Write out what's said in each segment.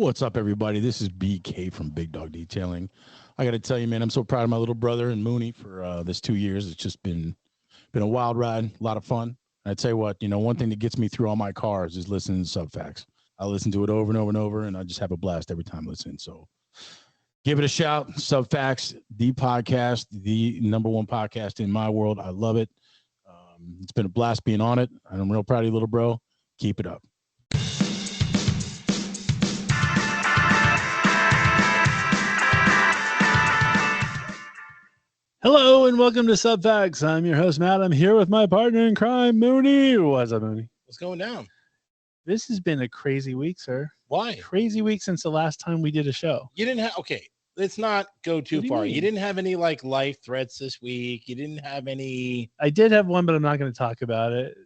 What's up, everybody? This is BK from Big Dog Detailing. I got to tell you, man, I'm so proud of my little brother and Mooney for this 2 years. It's just been a wild ride, a lot of fun. I tell you what, one thing that gets me through all my cars is listening to Subfacts. I listen to it over and over and over, and I just have a blast every time listening. So give it a shout. Subfacts, the podcast, the number one podcast in my world. I love it. It's been a blast being on it. I'm real proud of you, little bro. Keep it up. Hello and welcome to Subfacts. I'm your host, Matt. I'm here with my partner in crime, Mooney. What's up, Mooney? What's going down? This has been a crazy week, sir. Why? Crazy week since the last time we did a show. You didn't have, okay, let's not go too far. You You didn't have any like life threats this week. You didn't have any. I did have one, but I'm not going to talk about it.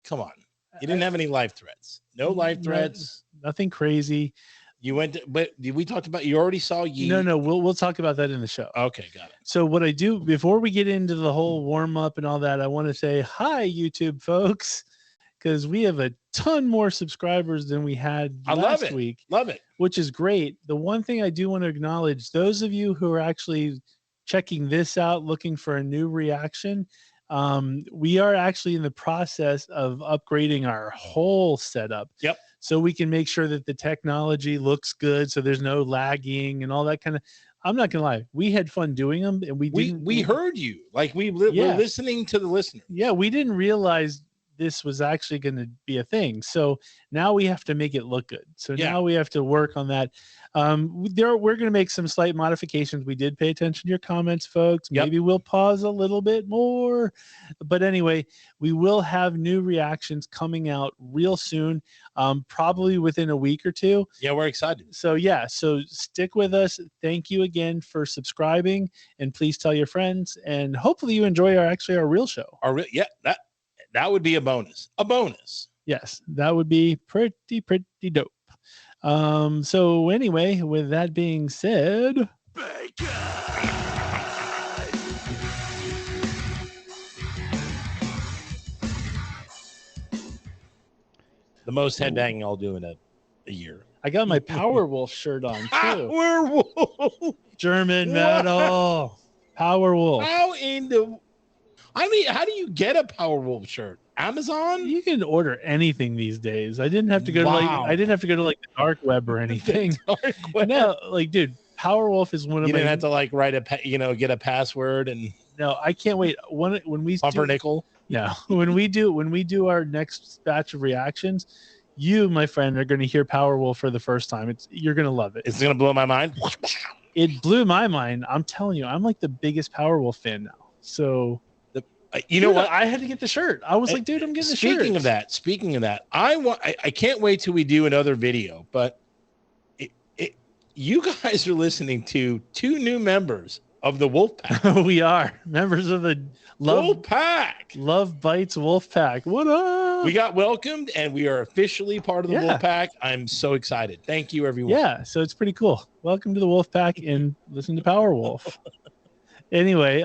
Come on. You didn't have any life threats. No life threats. Nothing crazy. You went to, but we talked about, you already saw Yeat. No, we'll talk about that in the show. Okay, got it. So what I do before we get into the whole warm up and all that, I want to say hi, YouTube folks, because we have a ton more subscribers than we had last week. Love it. Which is great. The one thing I do want to acknowledge, those of you who are actually checking this out, looking for a new reaction, we are actually in the process of upgrading our whole setup. Yep. So we can make sure that the technology looks good, so there's no lagging and all that kind of. I'm not gonna lie, we had fun doing them, and we heard you. Like we're listening to the listener. Yeah, we didn't realize this was actually going to be a thing. So now we have to make it look good. So now we have to work on that. We're going to make some slight modifications. We did pay attention to your comments, folks. Maybe we'll pause a little bit more. But anyway, we will have new reactions coming out real soon, probably within a week or two. Yeah, we're excited. So so stick with us. Thank you again for subscribing, and please tell your friends. And hopefully you enjoy our real show. That would be a bonus. A bonus. Yes, that would be pretty dope. So anyway, with that being said, Bacon! The most headbanging I'll do in a year. I got my Powerwolf shirt on too. Powerwolf! German metal. Powerwolf. How do you get a Powerwolf shirt? Amazon? You can order anything these days. I didn't have to go to the dark web or anything. No, dude, Powerwolf is one of you didn't have to write get a password and. No, I can't wait. When we Pumpernickel. No, when we do our next batch of reactions, you, my friend, are going to hear Powerwolf for the first time. You're going to love it. It's going to blow my mind. It blew my mind. I'm telling you, I'm like the biggest Powerwolf fan now. So. You know what? I had to get the shirt. I was like, dude, I'm getting the shirt. Speaking of that, I can't wait till we do another video. But you guys are listening to two new members of the Wolf Pack. We are members of the Wolf Pack. Lovebites Wolf Pack. What up? We got welcomed, and we are officially part of the Wolf Pack. I'm so excited. Thank you, everyone. Yeah, so it's pretty cool. Welcome to the Wolf Pack, and listen to Powerwolf. Anyway,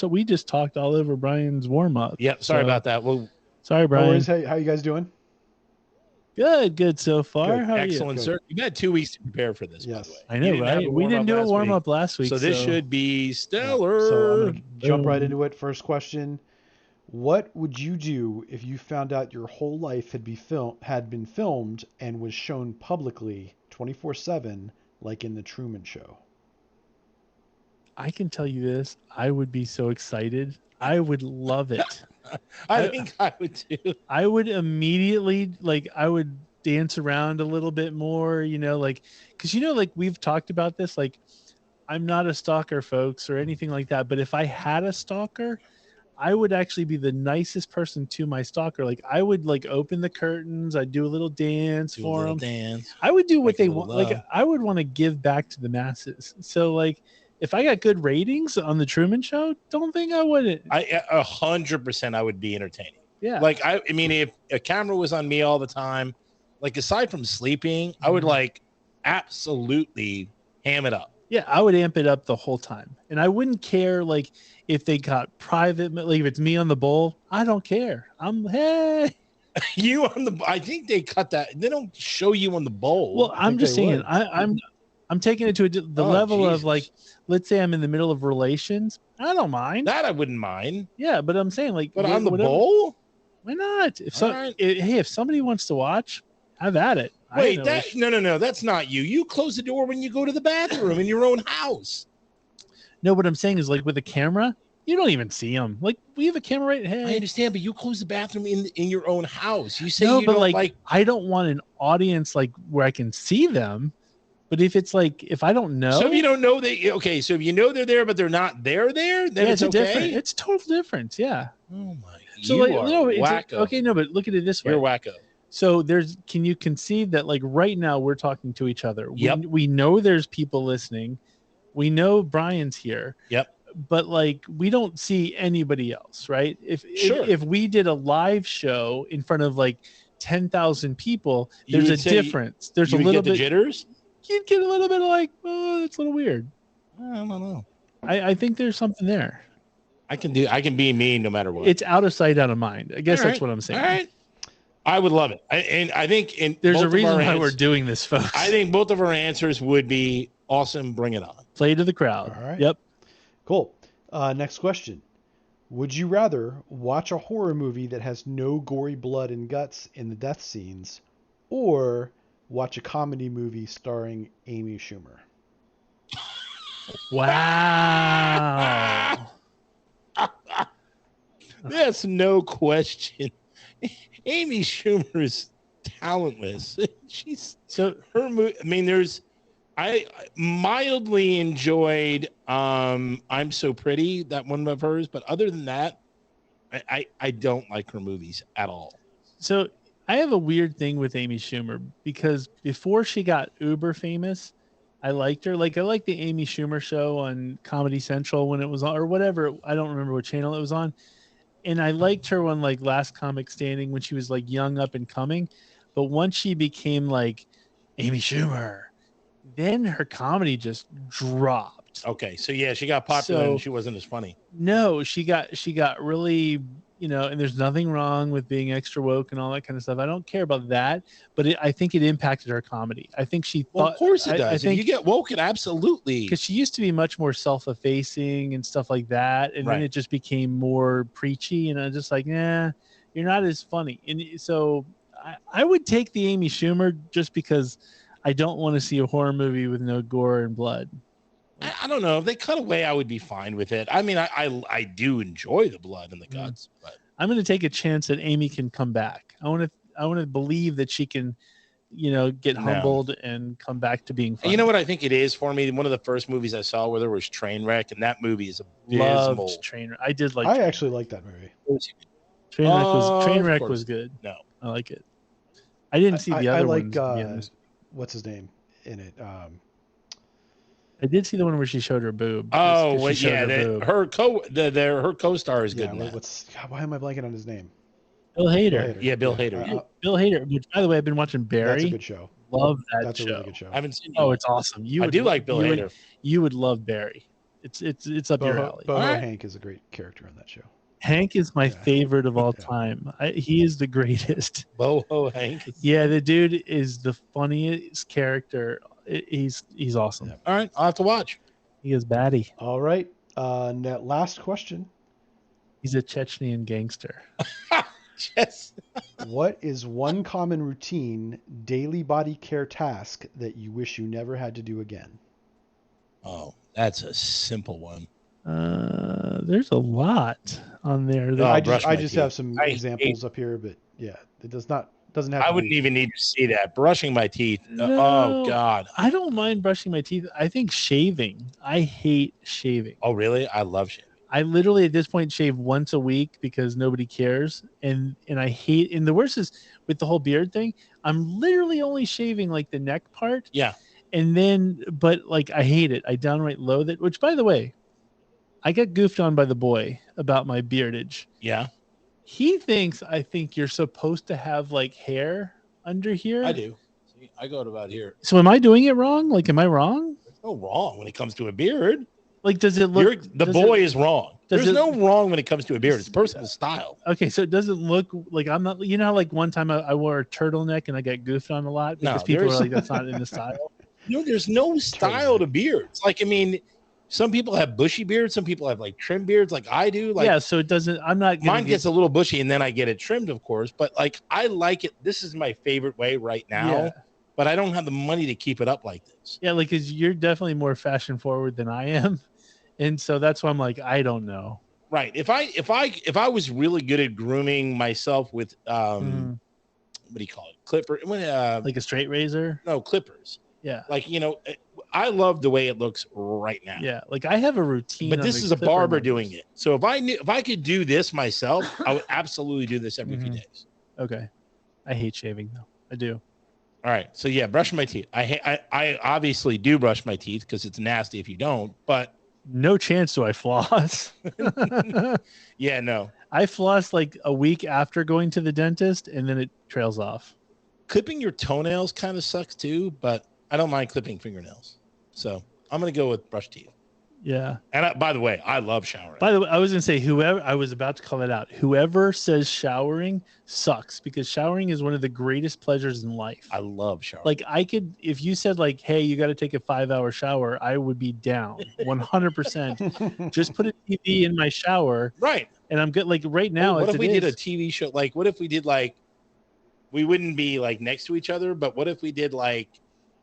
we just talked all over Brian's warm up. Yep, sorry about that. Sorry, Brian. No worries. How you guys doing? Good so far. Good. How Excellent, are you? sir. You've had 2 weeks to prepare for this. Yes, by the way. I know, right? We didn't do a warm up last week, so this should be stellar. So I'm gonna jump right into it. First question: what would you do if you found out your whole life had been filmed and was shown publicly 24/7, like in the Truman Show? I can tell you this. I would be so excited. I would love it. I think I would too. I would immediately, I would dance around a little bit more, because, we've talked about this. I'm not a stalker, folks, or anything like that. But if I had a stalker, I would actually be the nicest person to my stalker. I would open the curtains. I'd do a little dance for them. I would do what they want. I would want to give back to the masses. So if I got good ratings on the Truman Show, don't think I wouldn't. 100% I would be entertaining. Yeah. If a camera was on me all the time, aside from sleeping, I would absolutely ham it up. Yeah, I would amp it up the whole time. And I wouldn't care if they got private, if it's me on the bowl, I don't care. Hey. You on the? I think they cut that. They don't show you on the bowl. Well, I'm think just they saying. would. I'm taking it to the level of like, let's say I'm in the middle of relations. I don't mind. that I wouldn't mind. Yeah, but I'm saying like, But on the whatever. bowl? Why not? Right. Hey, if somebody wants to watch, have at it. Wait, no. That's not you. You close the door when you go to the bathroom in your own house. No, what I'm saying is like with a camera, you don't even see them. Like we have a camera right. Hey, I understand, but you close the bathroom in your own house. You say no, you but don't like I don't want an audience like where I can see them. But if it's like if I don't know, so if you don't know so if you know they're there but they're not there, then it's okay. different. It's total difference. Yeah. Oh my! So you like are no, wacko. okay, no, but look at it this way. You're wacko. So can you conceive that like right now we're talking to each other. Yep. We know there's people listening. We know Brian's here. Yep. But like we don't see anybody else, right? If we did a live show in front of like 10,000 people, there's a difference. There's a little bit jitters. You'd get a little bit of like, oh, it's a little weird. I don't know. I think there's something there. I can be me no matter what. It's out of sight, out of mind. I guess All that's right. what I'm saying. All right. I would love it. I think there's a reason why we're doing this, folks. I think both of our answers would be awesome. Bring it on. Play to the crowd. All right. Yep. Cool. Next question. Would you rather watch a horror movie that has no gory blood and guts in the death scenes, or watch a comedy movie starring Amy Schumer? Wow. That's no question. Amy Schumer is talentless. She's so her movie. I mean, I mildly enjoyed I'm So Pretty, that one of hers, but other than that, I don't like her movies at all. So I have a weird thing with Amy Schumer because before she got uber famous, I liked her. Like I liked the Amy Schumer show on Comedy Central when it was on, or whatever. I don't remember what channel it was on. And I liked her on like Last Comic Standing when she was like young up and coming. But once she became like Amy Schumer, then her comedy just dropped. Okay, so yeah, she got popular and she wasn't as funny. No, she got really, and there's nothing wrong with being extra woke and all that kind of stuff. I don't care about that, but I think it impacted her comedy. I think she thought, of course it does. I think if you get woke, it absolutely. Because she used to be much more self-effacing and stuff like that, and then it just became more preachy, and I'm just like, nah, you're not as funny. And so I would take the Amy Schumer just because I don't want to see a horror movie with no gore and blood. I don't know. If they cut away, I would be fine with it. I mean, I do enjoy the blood and the guts, but I'm going to take a chance that Amy can come back. I want to believe that she can, get humbled and come back to being funny. You know what I think it is for me? One of the first movies I saw where there was Trainwreck, and that movie is abysmal. Loved Trainwreck. I did like. I actually like that movie. Trainwreck was good. No, I like it. I didn't see the other one. I like what's his name in it? I did see the one where she showed her boob. Oh, well, yeah, her co-star is good. Why am I blanking on his name? Bill Hader. Yeah, Bill Hader. Bill Hader. Which, by the way, I've been watching Barry. That's a good show. Love that That's show. a really good show. I haven't seen. Oh, it's awesome. I do like Bill Hader. You would love Barry. It's up your alley. Boho Hank is a great character on that show. Hank is my favorite of all time. He is the greatest. Boho Hank. Yeah, the dude is the funniest character. He's awesome. Yeah. All right, I'll have to watch. He is batty. All right. That last question. He's a Chechnyan gangster. Yes. What is one common routine daily body care task that you wish you never had to do again? Oh, that's a simple one. There's a lot on there. I just have some examples up here, but yeah, it doesn't have. I wouldn't even need to see that. Brushing my teeth. No, oh God. I don't mind brushing my teeth. I think shaving. I hate shaving. Oh really? I love shaving. I literally at this point shave once a week because nobody cares, and I hate. And the worst is with the whole beard thing. I'm literally only shaving like the neck part. Yeah. And then, but like I hate it. I downright loathe it. Which, by the way, I got goofed on by the boy about my beardage. Yeah. He thinks I think you're supposed to have like hair under here. I do. See, I go to about here. So am I doing it wrong? Like, am I wrong? There's no wrong when it comes to a beard. Like, does it look? The boy is wrong. does There's it- no wrong when it comes to a beard. It's personal style. Okay, so it doesn't look like I'm not. You know, how, like one time I wore a turtleneck and I got goofed on a lot because No, people were there's- like, "That's not in the style." No, there's no style to beards. Like, I mean, some people have bushy beards. Some people have like trim beards, like I do. Like, Yeah, so it doesn't. I'm not. mine gets a little bushy, and then I get it trimmed, of course. But like, I like it. This is my favorite way right now. Yeah. But I don't have the money to keep it up like this. Yeah, like, cause you're definitely more fashion forward than I am, and so that's why I'm like, I don't know. Right. If I was really good at grooming myself with what do you call it? Clipper. Like a straight razor. No, clippers. Yeah. Like, you know, I love the way it looks right now. Yeah. Like I have a routine. But on this the is a clipper barber numbers. doing it. So if I could do this myself, I would absolutely do this every few days. Okay. I hate shaving though. I do. All right. So yeah, brushing my teeth. I obviously do brush my teeth because it's nasty if you don't. But No chance do I floss. yeah, no. I floss like a week after going to the dentist, and then it trails off. Clipping your toenails kind of sucks too, but I don't mind clipping fingernails. So I'm gonna go with brush teeth. Yeah. And by the way, I love showering. By the way, I was gonna say whoever I was about to call it out. Whoever says showering sucks because showering is one of the greatest pleasures in life. I love showering. Like I could, if you said like, "Hey, you got to take a 5-hour shower," I would be down 100%. Just put a TV in my shower, right. and I'm good. Like right now, what as if we it did a is- TV show? Like, what if we did like, we wouldn't be like next to each other, but what if we did like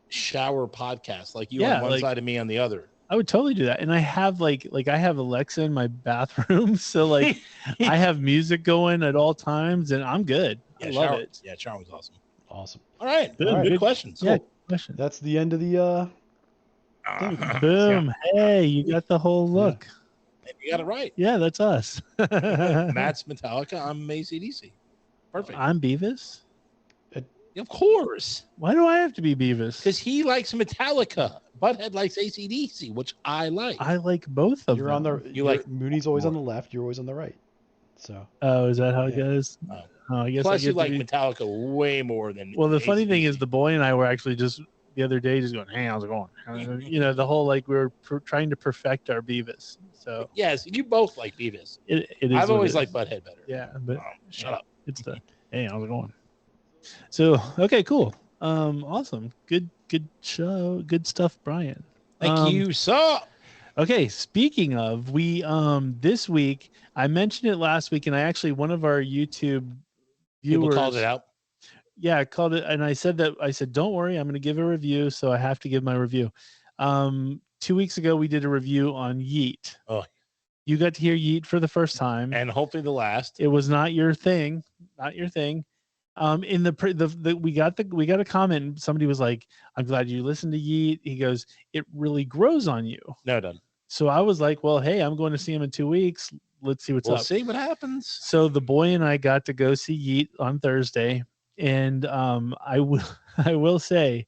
shower podcast, like you Yeah, on one like- side and me on the other? I would totally do that. And I have like I have Alexa in my bathroom, so like I have music going at all times, and I'm good. I love it. Yeah, shower was awesome. Awesome. All right, Boom. good questions. Yeah. Cool. Question. That's the end of the Boom. Hey, you got the whole look. You got it right. Yeah, that's us. Matt's Metallica. I'm AC/DC. Perfect. I'm Beavis. Of course, Why do I have to be Beavis? because he likes Metallica. Butthead likes AC/DC, which I like. I like both of you're them. on the You like Mooney's always on more. the left, you're always on the right. So Oh, is that how it Yeah. goes? Oh. Oh, I guess. Plus, I you get like to be... Metallica way more than. Well, the funny thing is, AC/DC. the boy and I were actually just the other day just going, "Hey, how's it going?" You know, the whole like we were trying to perfect our Beavis. So yes, you both like Beavis. it is. I've what always it liked is. Butthead better. Yeah, but Oh, shut up. it's the hey, how's it going? So okay, cool. Awesome. Good show. Good stuff, Brian. Thank you. So, Okay, speaking of, we this week I mentioned it last week, and I actually one of our YouTube viewers people called it out. Yeah, I called it, and I said, don't worry, I'm going to give a review, so I have to give my review. 2 weeks ago, we did a review on Yeat. Oh. You got to hear Yeat for the first time, And hopefully the last. it was not your thing. In we got a comment, and somebody was like, "I'm glad you listened to Yeat." He goes, "It really grows on you." No, done. So I was like, "Well, hey, I'm going to see him in 2 weeks. Let's see what's We'll up." see what happens. So the boy and I got to go see Yeat on Thursday, and I will say,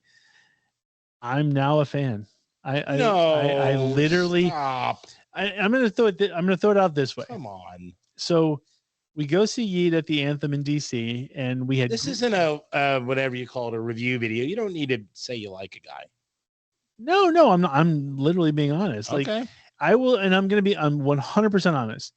I'm now a fan. I literally Stop. I'm gonna throw it out this way. Come on. So we go see Yeat at the Anthem in DC, and we had This isn't a whatever you call it, a review video. You don't need to say you like a guy. no, I'm not. I'm literally being honest. Like Okay. I will, and I'm 100% honest.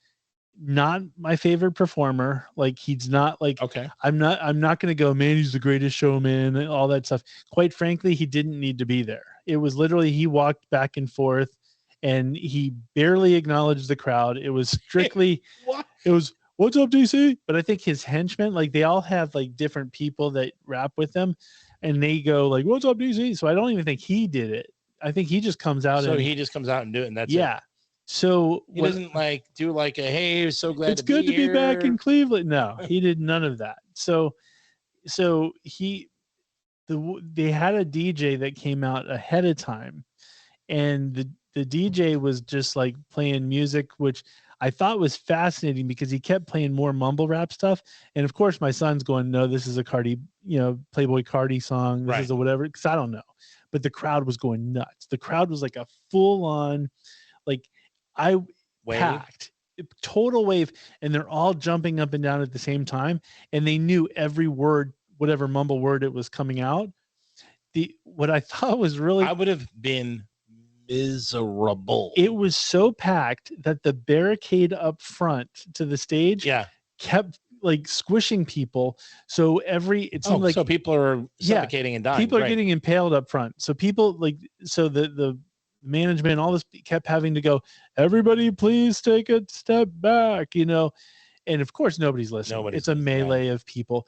Not my favorite performer. Like he's not like Okay. I'm not going to go, man, he's the greatest showman and all that stuff. Quite frankly, he didn't need to be there. It was literally, he walked back and forth and he barely acknowledged the crowd. It was strictly, What? it was, what's up, DC? But I think his henchmen, like they all have like different people that rap with them and they go like, what's up, DC? So I don't even think he did it. I think he just comes out So and he just comes out and do it, and that's it. yeah. So He doesn't like do like a hey, back it's good to be back here. in Cleveland. No, he did none of that. So they had a DJ that came out ahead of time, and the DJ was just like playing music, which I thought was fascinating because he kept playing more mumble rap stuff. And of course, my son's going, "No, this is a Cardi, Playboy Cardi song. This is a whatever." Because I don't know, but the crowd was going nuts. The crowd was like a full on, like Wave. packed. Total wave, and they're all jumping up and down at the same time, and they knew every word, whatever mumble word it was coming out. What I thought was really I would have been miserable. It was so packed that the barricade up front to the stage kept like squishing people. So it seemed like so people are suffocating and dying. People are getting impaled up front. So people the management, all this kept having to go, everybody please take a step back, and of course nobody's listening. It's a melee of people.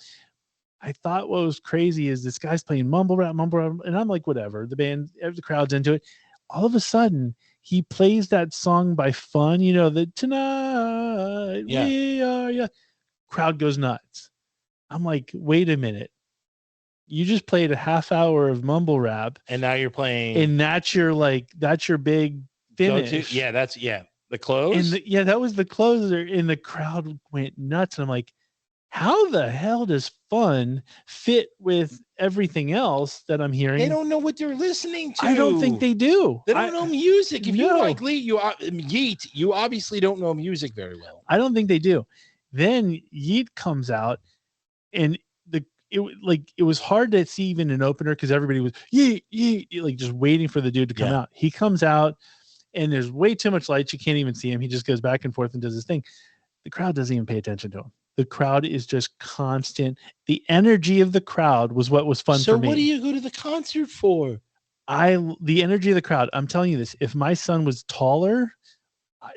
I thought what was crazy is this guy's playing mumble rap, and I'm like, whatever, the crowd's into it. All of a sudden he plays that song by Fun, the tonight we are, crowd goes nuts. I'm like, wait a minute. You just played a half hour of mumble rap, and now you're playing, and that's your big finish. The close. And that was the closer, and the crowd went nuts. And I'm like, how the hell does Fun fit with everything else that I'm hearing? They don't know what they're listening to. I don't think they do. They don't know music. If you like Yeat, you obviously don't know music very well. I don't think they do. Then Yeat comes out, and it was hard to see even an opener because everybody was like just waiting for the dude to come out. He comes out, and there's way too much light. You can't even see him. He just goes back and forth and does his thing. The crowd doesn't even pay attention to him. The crowd is just constant. The energy of the crowd was what was fun for me. So what do you go to the concert for? The energy of the crowd. I'm telling you this. If my son was taller,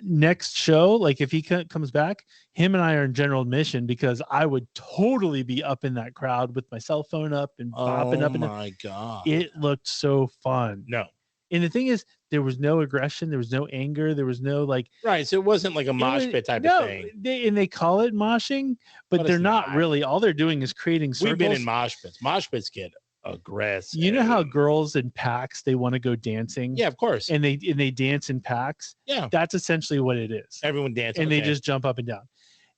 next show, like if he comes back, him and I are in general admission because I would totally be up in that crowd with my cell phone up and bopping up. Oh my God. It looked so fun. No. And the thing is, there was no aggression. There was no anger. There was no Right. So it wasn't like a mosh pit type of thing. They call it moshing, but they're not really. All they're doing is creating circles. We've been in mosh pits. Mosh pits get aggressive. You know how girls in packs, they want to go dancing? Yeah, of course. And they dance in packs. Yeah. That's essentially what it is. Everyone dances. And they just jump up and down.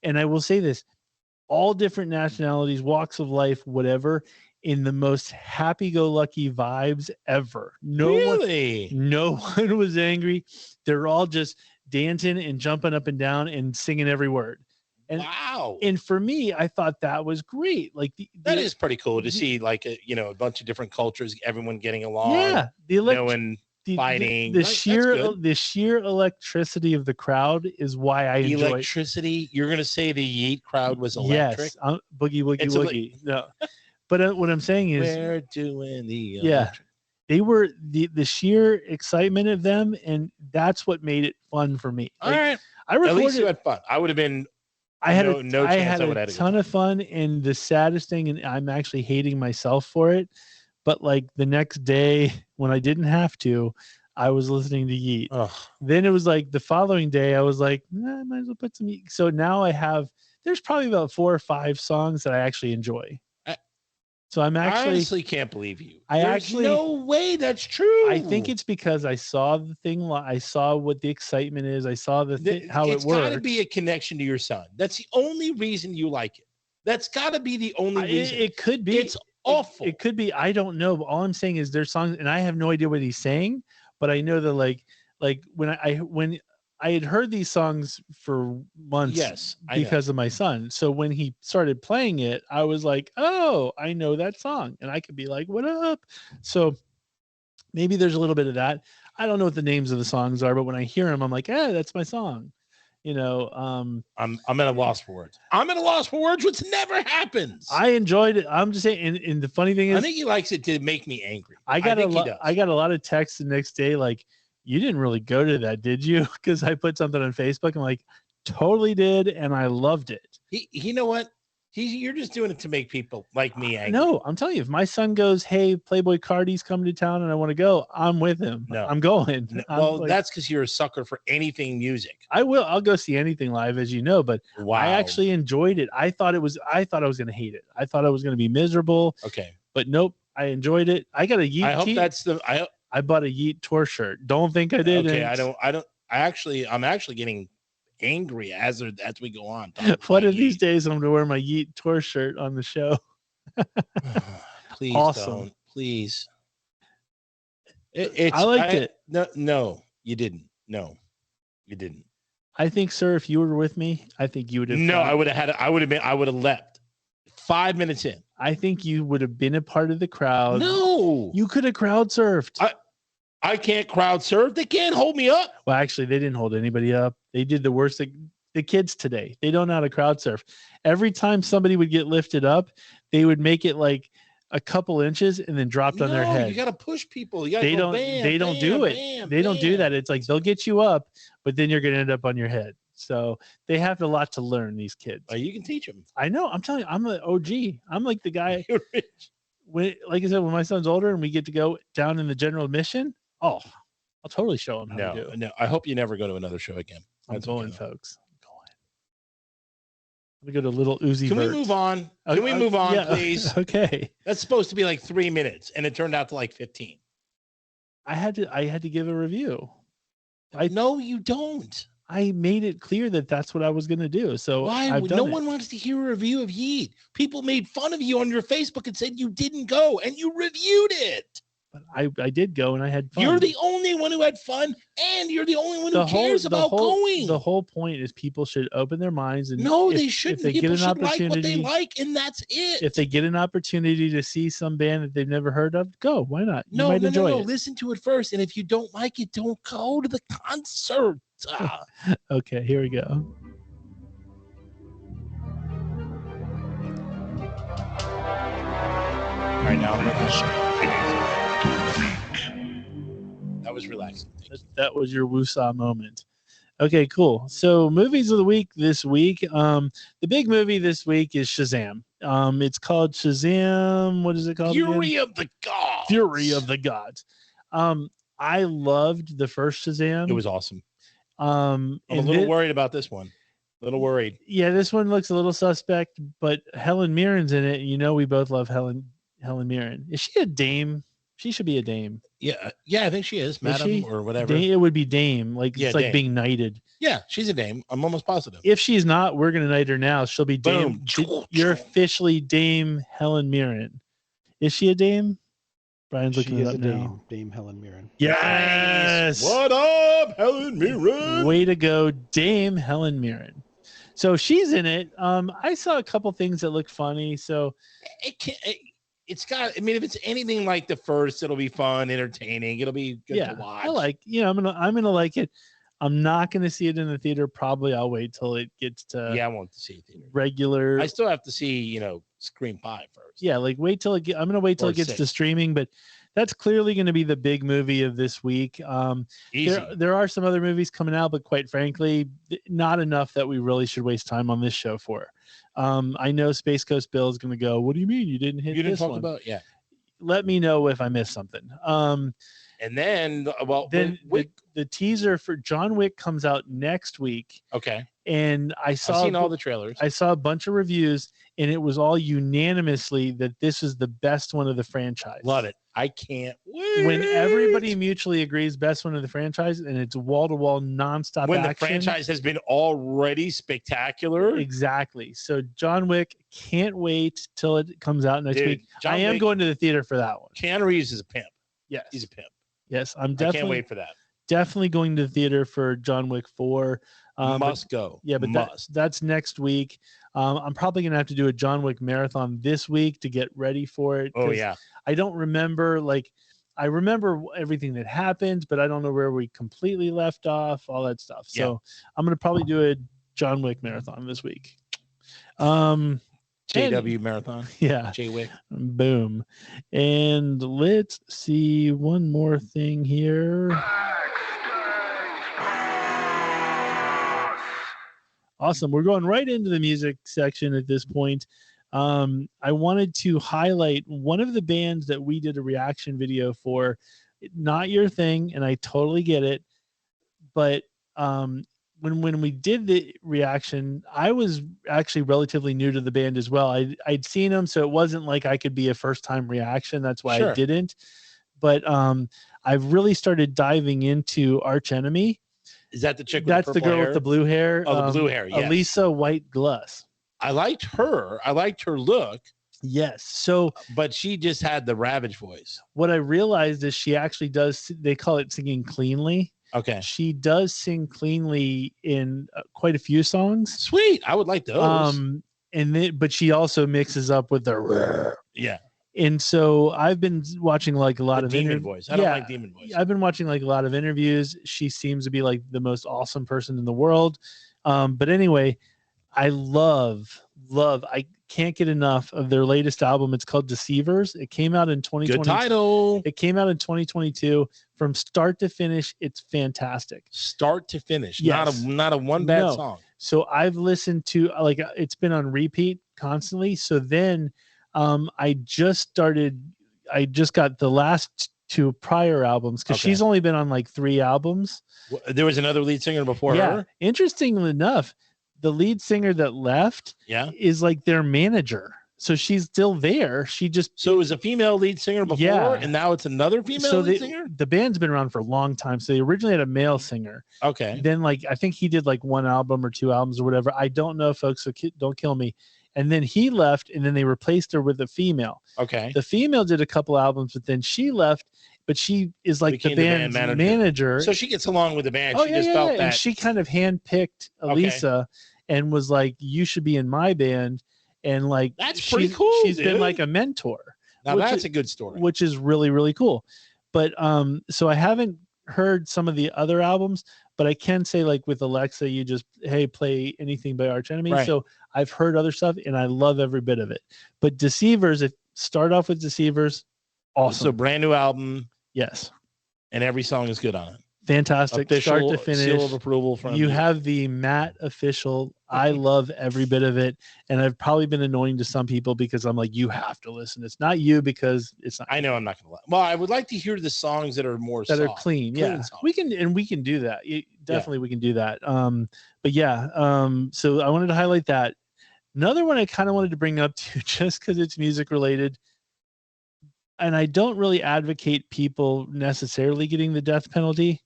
And I will say this, all different nationalities, walks of life, whatever, in the most happy-go-lucky vibes ever. No one was angry. They're all just dancing and jumping up and down and singing every word. And, wow. And for me, I thought that was great. Like that is pretty cool to see, like a bunch of different cultures, everyone getting along. Yeah, fighting. The sheer electricity of the crowd is why I enjoy electricity. You're gonna say the Yeat crowd was electric? Yes, boogie woogie woogie. No, but what I'm saying is we're doing the electric. They were the sheer excitement of them, and that's what made it fun for me. All right, I recorded. At least you had fun. I would have been. I had a ton of fun, and the saddest thing, and I'm actually hating myself for it, but like the next day when I didn't have to, I was listening to Yeat. Ugh. Then it was like the following day, I was like, I might as well put some Yeat. So now there's probably about 4 or 5 songs that I actually enjoy. So I honestly can't believe you. There's no way that's true. I think it's because I saw the thing. I saw what the excitement is. I saw how it works. It's got to be a connection to your son. That's the only reason you like it. That's got to be the only reason. It could be. It's awful. It could be. I don't know. But all I'm saying is there's songs, and I have no idea what he's saying. But I know that like when I had heard these songs for months because of my son. So when he started playing it, I was like, oh, I know that song. And I could be like, what up? So maybe there's a little bit of that. I don't know what the names of the songs are, but when I hear them, I'm like, that's my song. I'm at a loss for words. I'm at a loss for words, which never happens. I enjoyed it. I'm just saying, and the funny thing is, I think he likes it to make me angry. I got a lot of texts the next day like, you didn't really go to that, did you? Because I put something on Facebook. I'm like, totally did, and I loved it. You know what? You're just doing it to make people like me angry. No, I'm telling you, if my son goes, hey, Playboy Cardi's coming to town and I want to go, I'm with him. No, I'm going. No, that's because you're a sucker for anything music. I'll go see anything live, as you know, but I actually enjoyed it. I thought I was going to hate it. I thought I was going to be miserable. Okay. But nope, I enjoyed it. I got a Yeat. I hope I bought a Yeat tour shirt. Don't think I did. Okay, I'm actually getting angry as we go on. One of these days, I'm going to wear my Yeat tour shirt on the show. Please don't. Please. I liked it. No, you didn't. No, you didn't. I think, sir, if you were with me, I think you would have. No, I would have leapt 5 minutes in. I think you would have been a part of the crowd. No, you could have crowd surfed. I can't crowd surf. They can't hold me up. Well, actually, they didn't hold anybody up. They did the worst thing. The kids today, they don't know how to crowd surf. Every time somebody would get lifted up, they would make it like a couple inches and then dropped on their head. You got to push people. You gotta They go don't. bam, They don't bam, do it. bam, They don't do bam. that. It's like they'll get you up, but then you're going to end up on your head. So they have a lot to learn. These kids. Well, you can teach them. I know. I'm telling you, I'm an OG. I'm like the guy. You're rich. When, like I said, when my son's older and we get to go down in the general admission, I'll totally show him how to do it. No. I hope you never go to another show again. I'm That's going, okay. folks. I'm going to go to Little Uzi Can we Vert. move on? Can we move on, yeah, please? Okay. That's supposed to be like 3 minutes, and it turned out to like 15. I had to give a review. No, you don't. I made it clear that that's what I was going to do. So Why? I've done No it. one wants to hear a review of Yeat. People made fun of you on your Facebook and said you didn't go, and you reviewed it. But I did go and I had fun. You're the only one who had fun, and you're the only one who cares about going. The whole point is people should open their minds and No, if, they shouldn't. If they People get an should like what they opportunity, like, and that's it. if they get an opportunity to see some band that they've never heard of, go. Why not? You No. might enjoy it. Listen to it first, and if you don't like it, don't go to the concert. Okay, here we go. All right, now I'm gonna that was relaxing. That was your woosah moment. Okay, cool. So movies of the week this week. The big movie this week is Shazam. It's called Shazam. What is it called? Fury of the Gods. Fury of the Gods. I loved the first Shazam. It was awesome. I'm a little worried about this one. A little worried. Yeah, this one looks a little suspect, but Helen Mirren's in it. You know, we both love Helen Mirren. Is she a dame? She should be a dame. Yeah, I think she is, madam she? or whatever. It would be dame. Like Yeah, it's like dame. being knighted. Yeah, she's a dame. I'm almost positive. If she's not, we're gonna knight her now. She'll be dame. Boom. You're officially Dame Helen Mirren. Is she a dame? Brian's looking She it is up a now. Dame Helen Mirren. Yes. What up, Helen Mirren? Way to go, Dame Helen Mirren. So she's in it. I saw a couple things that looked funny. So it's got. I mean, if it's anything like the first, it'll be fun, entertaining. It'll be good to watch. I'm gonna like it. I'm not gonna see it in the theater. Probably I'll wait till it gets to I won't see it theater. regular. I still have to see Scream 5 first. Yeah, like wait till I'm gonna wait till Or it gets to 6. streaming, but that's clearly going to be the big movie of this week. Easy. There are some other movies coming out, but quite frankly, not enough that we really should waste time on this show for. I know Space Coast Bill is going to go, what do you mean you didn't hit this talk one? about Let me know if I missed something. And then, the teaser for John Wick comes out next week. Okay. And I've seen all the trailers. I saw a bunch of reviews, and it was all unanimously that this is the best one of the franchise. Love it. I can't wait. When everybody mutually agrees best one of the franchise, and it's wall-to-wall nonstop when action. the franchise has been already spectacular. Exactly. So John Wick, can't wait till it comes out next week. John I am Wick, going to the theater for that one. Keanu Reeves is a pimp. Yes. He's a pimp. Yes, I'm I definitely can't wait for that. definitely going to the theater for John Wick 4. Must go. Yeah, but that's next week. I'm probably going to have to do a John Wick marathon this week to get ready for it. Oh, yeah. I don't remember, I remember everything that happened, but I don't know where we completely left off, all that stuff. So I'm going to probably do a John Wick marathon this week. JW marathon. Yeah. J Wick. Boom. And let's see one more thing here. Awesome. We're going right into the music section at this point. I wanted to highlight one of the bands that we did a reaction video for. Not your thing, and I totally get it. But when we did the reaction, I was actually relatively new to the band as well. I'd seen them, so it wasn't like I could be a first-time reaction. That's why I didn't. But I've really started diving into Arch Enemy. Is that the chick with That's the the girl hair? with the blue hair. Oh, the blue hair, yes. Elisa White Glass. I liked her. I liked her look. Yes. So, but she just had the Ravage voice. What I realized is she actually does, they call it singing cleanly. Okay. She does sing cleanly in quite a few songs. Sweet. I would like those. But she also mixes up with the yeah. And so I've been watching like a lot The of demon voice. I don't like demon voice. I've been watching like a lot of interviews. She seems to be like the most awesome person in the world. But anyway, I love. I can't get enough of their latest album. It's called Deceivers. It came out in 2020. Good title. It came out in 2022. From start to finish, it's fantastic. Start to finish. Yes. Not a one bad song. So I've listened to like it's been on repeat constantly. So then I just got the last two prior albums because she's only been on like 3 albums. There was another lead singer before her. Interestingly enough, the lead singer that left is like their manager. So she's still there. So it was a female lead singer before, and now it's another female lead singer? The band's been around for a long time. So they originally had a male singer. Okay. Then like I think he did like 1 album or 2 albums or whatever. I don't know, folks, so don't kill me. And then he left, and then they replaced her with a female. Okay. The female did a couple albums, but then she left. But she is like the band's manager. So she gets along with the band. Oh, she just felt that. And she kind of handpicked Elisa and was like, "You should be in my band." And like that's pretty cool. She's been like a mentor. Now that's a good story. Which is really, really cool. But so I haven't heard some of the other albums, but I can say like with Alexa, you just play anything by Arch Enemy. Right. So I've heard other stuff and I love every bit of it. But Deceivers, start off with Deceivers, awesome. So brand new album. Yes. And every song is good on it. Fantastic. Start to finish. Seal of approval from you. Have the Matt official. I love every bit of it. And I've probably been annoying to some people because I'm like, you have to listen. It's not you because it's not. I know I'm not going to. Well, I would like to hear the songs that are more that soft, are clean. Yeah. Songs. We can do that. Definitely we can do that. But yeah. So I wanted to highlight that. Another one I kind of wanted to bring up too, just because it's music related. And I don't really advocate people necessarily getting the death penalty,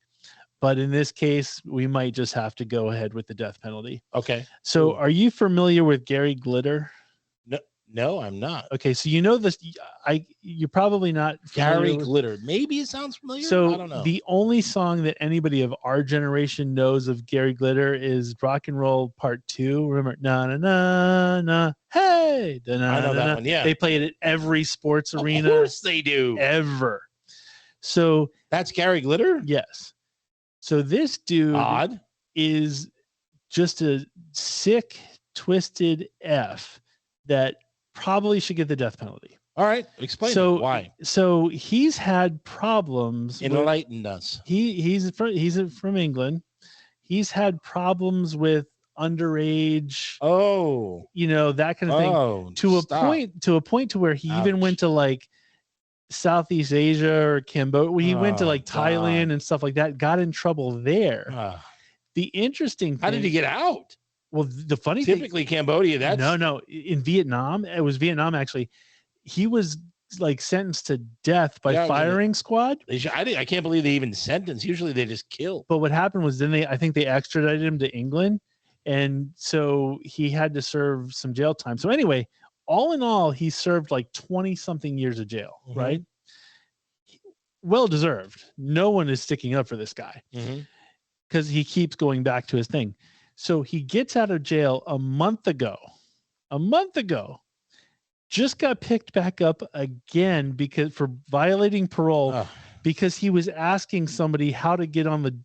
but in this case, we might just have to go ahead with the death penalty. Okay. So are you familiar with Gary Glitter? No, I'm not. Okay, so you know this. You're probably not Gary Glitter. Maybe it sounds familiar. So I don't know. The only song that anybody of our generation knows of Gary Glitter is Rock and Roll Part 2. Remember, na na na na, hey, da, na, I know na, that one. Yeah, they play it at every sports arena. Of course they do. Ever. So that's Gary Glitter. Yes. So this dude is just a sick, twisted F that probably should get the death penalty. All right, explain why. So he's had problems. Enlighten us. He's from England. He's had problems with underage. That kind of thing. To a point to where he even went to like Southeast Asia or Cambodia. He went to like Thailand and stuff like that. Got in trouble there. The interesting thing. How did he get out? Well, the funny typically Cambodia. That's no. In Vietnam, it was Vietnam actually. He was like sentenced to death by firing squad. I can't believe they even sentenced. Usually they just kill. But what happened was then I think they extradited him to England, and so he had to serve some jail time. So anyway, all in all, he served like 20-something years of jail. Mm-hmm. Right? Well deserved. No one is sticking up for this guy because he keeps going back to his thing. So he gets out of jail a month ago, just got picked back up again because for violating parole, because he was asking somebody how to get on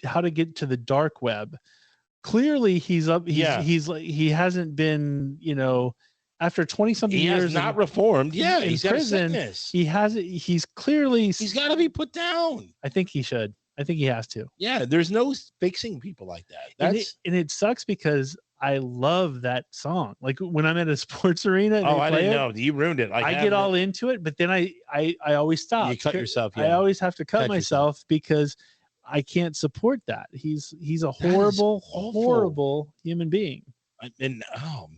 how to get to the dark web. Clearly he's he hasn't been, after 20-something years. He has not reformed. Yeah. He's got prison. He's clearly, he's got to be put down. I think he should. I think he has to. Yeah, there's no fixing people like that. And it sucks because I love that song. Like when I'm at a sports arena. And I didn't know. You ruined it. I get all into it, but then I always stop. You cut yourself. Yeah. I always have to cut myself because I can't support that. He's a horrible human being. And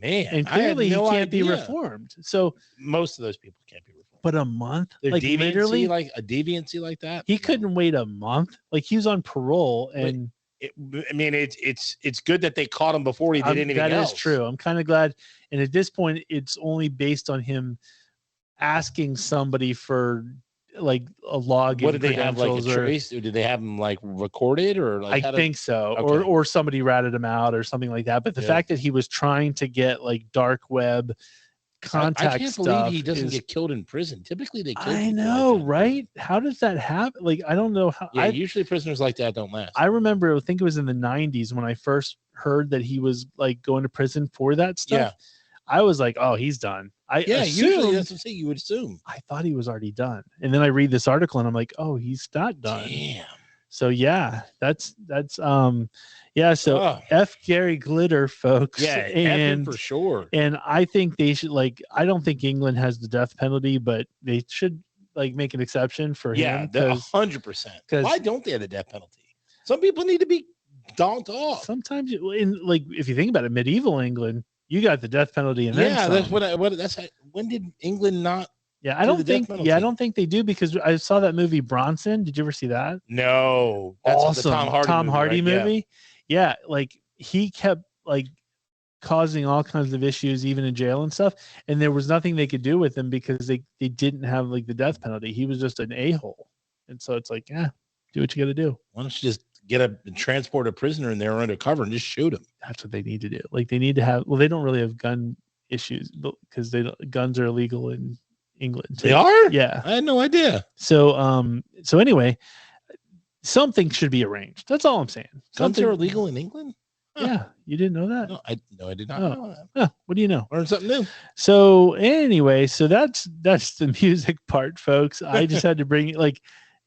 man, and clearly he can't be reformed. So most of those people can't be reformed. But a month, like literally, like a deviancy like that. He couldn't wait a month. Like he was on parole, and it's good that they caught him before he did anything else. That is true. I'm kind of glad. And at this point, it's only based on him asking somebody for like a login. What did they have, like a trace? Or did they have him like recorded, or like I think so, okay. or somebody ratted him out or something like that. But the fact that he was trying to get like dark web contact I can't stuff. believe he doesn't is- get killed in prison. Typically, they kill I people know, like that in right? How does that happen? Like, I don't know how. Yeah, usually prisoners like that don't last. I remember, I think it was in the 90s when I first heard that he was like going to prison for that stuff. Yeah. I was like, oh, he's done. Usually assumed- that's what I'm saying. You would assume. I thought he was already done. And then I read this article and I'm like, oh, he's not done. Damn. So yeah, that's yeah. So Oh. F Gary Glitter, folks. Yeah, and for sure. and I think they should I don't think England has the death penalty, but they should make an exception for Yeah, him. 100%. 'cause- Why don't they have the death penalty? Some people need to be donked off. Sometimes, if you think about it, medieval England, you got the death penalty, and then Yeah, some. when did England not? Yeah, I do don't the death think. penalty. Yeah, I don't think they do because I saw that movie Bronson. Did you ever see that? No, that's Awesome the Tom Hardy movie. Right? movie. Yeah, he kept causing all kinds of issues even in jail and stuff, and there was nothing they could do with him because they didn't have the death penalty. He was just an a-hole, and so it's do what you got to do. Why don't you just transport a prisoner in there undercover and just shoot him? That's what they need to do. They need to have. Well, they don't really have gun issues because guns are illegal in England too. They are? Yeah. I had no idea. So anyway, something should be arranged. That's all I'm saying. Guns are illegal in England? Huh. Yeah, you didn't know that? No, I did not know that. Oh, what do you know? Learn something new. So anyway, so that's the music part, folks. I just had to bring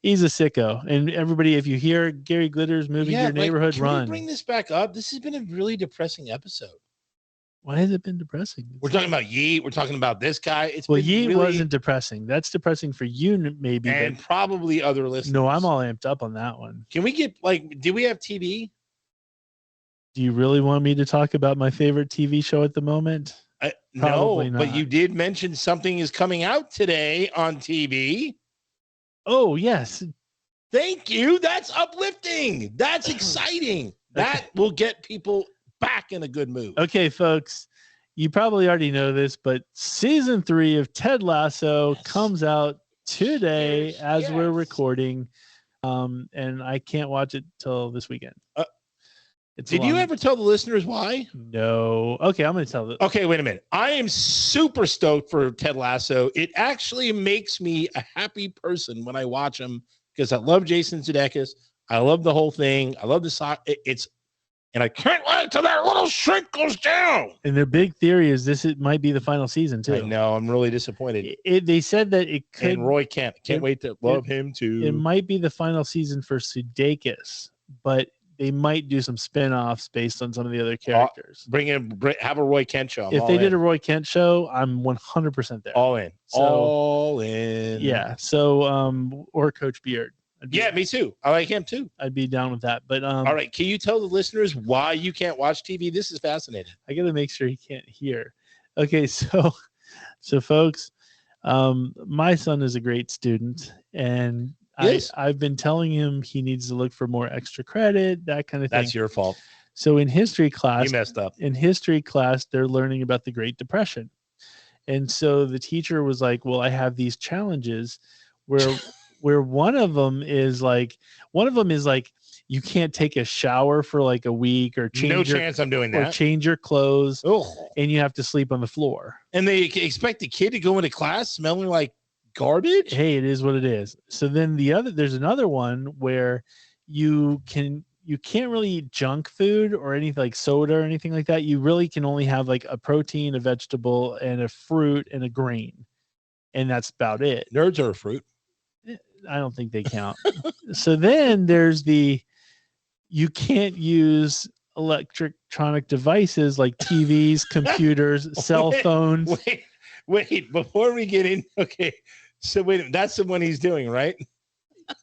he's a sicko, and everybody, if you hear Gary Glitter's moving to your neighborhood, can run. we bring this back up? This has been a really depressing episode. Why has it been depressing? We're talking about Yeat. We're talking about this guy. Yeat wasn't depressing. That's depressing for you, maybe, and probably other listeners. No, I'm all amped up on that one. Can we get do we have TV? Do you really want me to talk about my favorite TV show at the moment? No, not. but you did mention something is coming out today on TV. Oh, yes. Thank you. That's uplifting. That's exciting. That will get people back in a good mood. Okay, folks, you probably already know this, but season 3 of Ted Lasso comes out today as we're recording. And I can't watch it till this weekend. Did you ever tell the listeners why? No. Okay, I'm going to tell them. Okay, wait a minute. I am super stoked for Ted Lasso. It actually makes me a happy person when I watch him because I love Jason Sudeikis. I love the whole thing. I love the song. And I can't wait till that little shrink goes down. And their big theory is it might be the final season too. I know. I'm really disappointed. They said that it could. And Roy Kent. Can't wait to love him too. It might be the final season for Sudeikis, but they might do some spin-offs based on some of the other characters. Have a Roy Kent show. If they did a Roy Kent show, I'm 100% there. All in. So, all in. Yeah. So, or Coach Beard. Yeah, me too. I like him too. I'd be down with that. But all right, can you tell the listeners why you can't watch TV? This is fascinating. I got to make sure he can't hear. Okay, so folks, my son is a great student, and yes. I've been telling him he needs to look for more extra credit, that kind of thing. That's your fault. So in history class, you messed up. In history class, they're learning about the Great Depression, and so the teacher was like, "Well, I have these challenges where one of them is you can't take a shower for a week or change I'm doing that. Or change your clothes. Ugh. And you have to sleep on the floor. And they expect the kid to go into class smelling like garbage? Hey, it is what it is. So then there's another one where you can't really eat junk food or anything like soda or anything like that. You really can only have a protein, a vegetable, and a fruit and a grain. And that's about it. Nerds are a fruit. I don't think they count. So then there's you can't use electronic devices like TVs, computers, cell phones. Wait, before we get in. Okay. So wait, that's the one he's doing, right?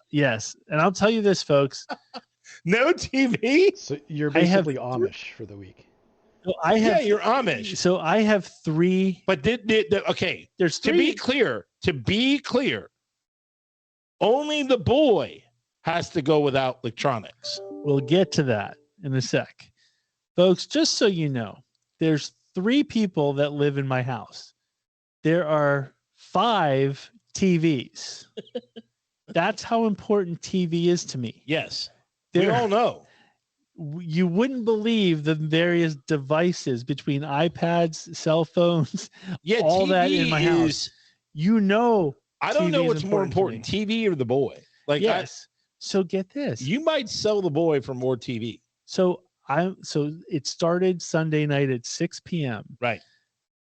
Yes. And I'll tell you this, folks. No TV. So you're basically Amish for the week. So you're Amish. So I have 3. But okay. There's 3. To be clear, only the boy has to go without electronics. We'll get to that in a sec. Folks, just so you know, there's 3 people that live in my house. There are 5 TVs. That's how important TV is to me. Yes. We all know. you wouldn't believe the various devices between iPads, cell phones, Yeah, all TV that in my house. You know, I don't know TV is what's more important important, TV or the boy. Like, yes. So get this. you might sell the boy for more TV. So it started Sunday night at 6 p.m. Right.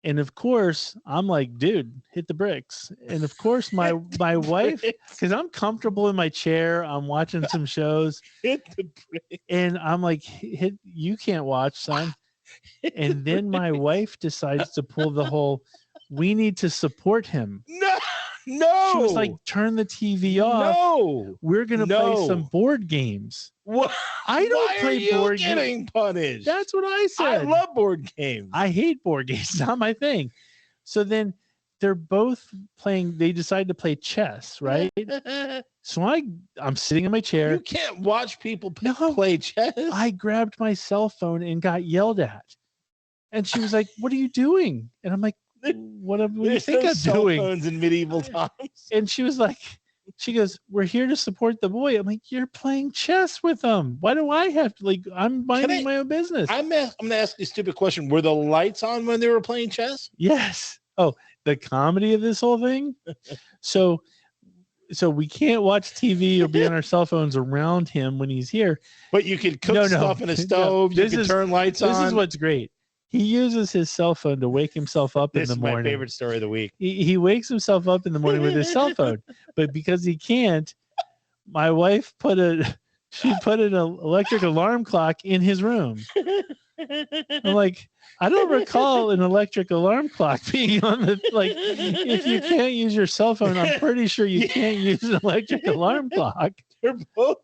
And of course, I'm like, dude, hit the bricks. And of course, my wife, because I'm comfortable in my chair, I'm watching some shows, Hit the bricks. and I'm like, you can't watch, son. And then my wife decides to pull the whole, we need to support him. No. She was like, turn the TV off. No. We're gonna play some board games. What? I don't Why play are you board getting games. punished? That's what I said. I love board games. I hate board games. It's not my thing. So then they're both playing. They decide to play chess, right? So I'm sitting in my chair. You can't watch people No. play chess. I grabbed my cell phone and got yelled at. And she was like, "What are you doing?" And I'm like, what do you think no I'm cell doing? phones in medieval times. And she was like, she goes, "We're here to support the boy." I'm like, "You're playing chess with them. Why do I have to, like, I'm minding my own business." I'm going to ask you a stupid question. Were the lights on when they were playing chess? Yes. Oh, the comedy of this whole thing. So we can't watch TV or be on our cell phones around him when he's here. But you could cook stuff in a stove. You could turn lights on. This is what's great. He uses his cell phone to wake himself up in the morning. This is my favorite story of the week. He wakes himself up in the morning with his cell phone, but because he can't, my wife put an electric alarm clock in his room. I'm like, I don't recall an electric alarm clock being on the, like, if you can't use your cell phone, I'm pretty sure you can't use an electric alarm clock. They're both.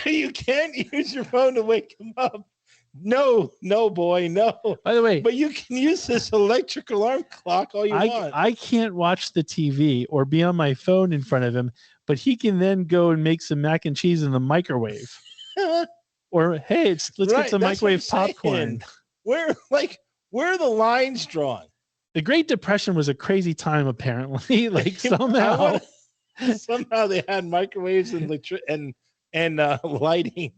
You can't use your phone to wake him up. No, boy, no. By the way, but you can use this electric alarm clock all you want. I can't watch the TV or be on my phone in front of him, but he can then go and make some mac and cheese in the microwave. Or hey, let's get some microwave popcorn. Where are the lines drawn? The Great Depression was a crazy time, apparently. Like somehow they had microwaves and lighting.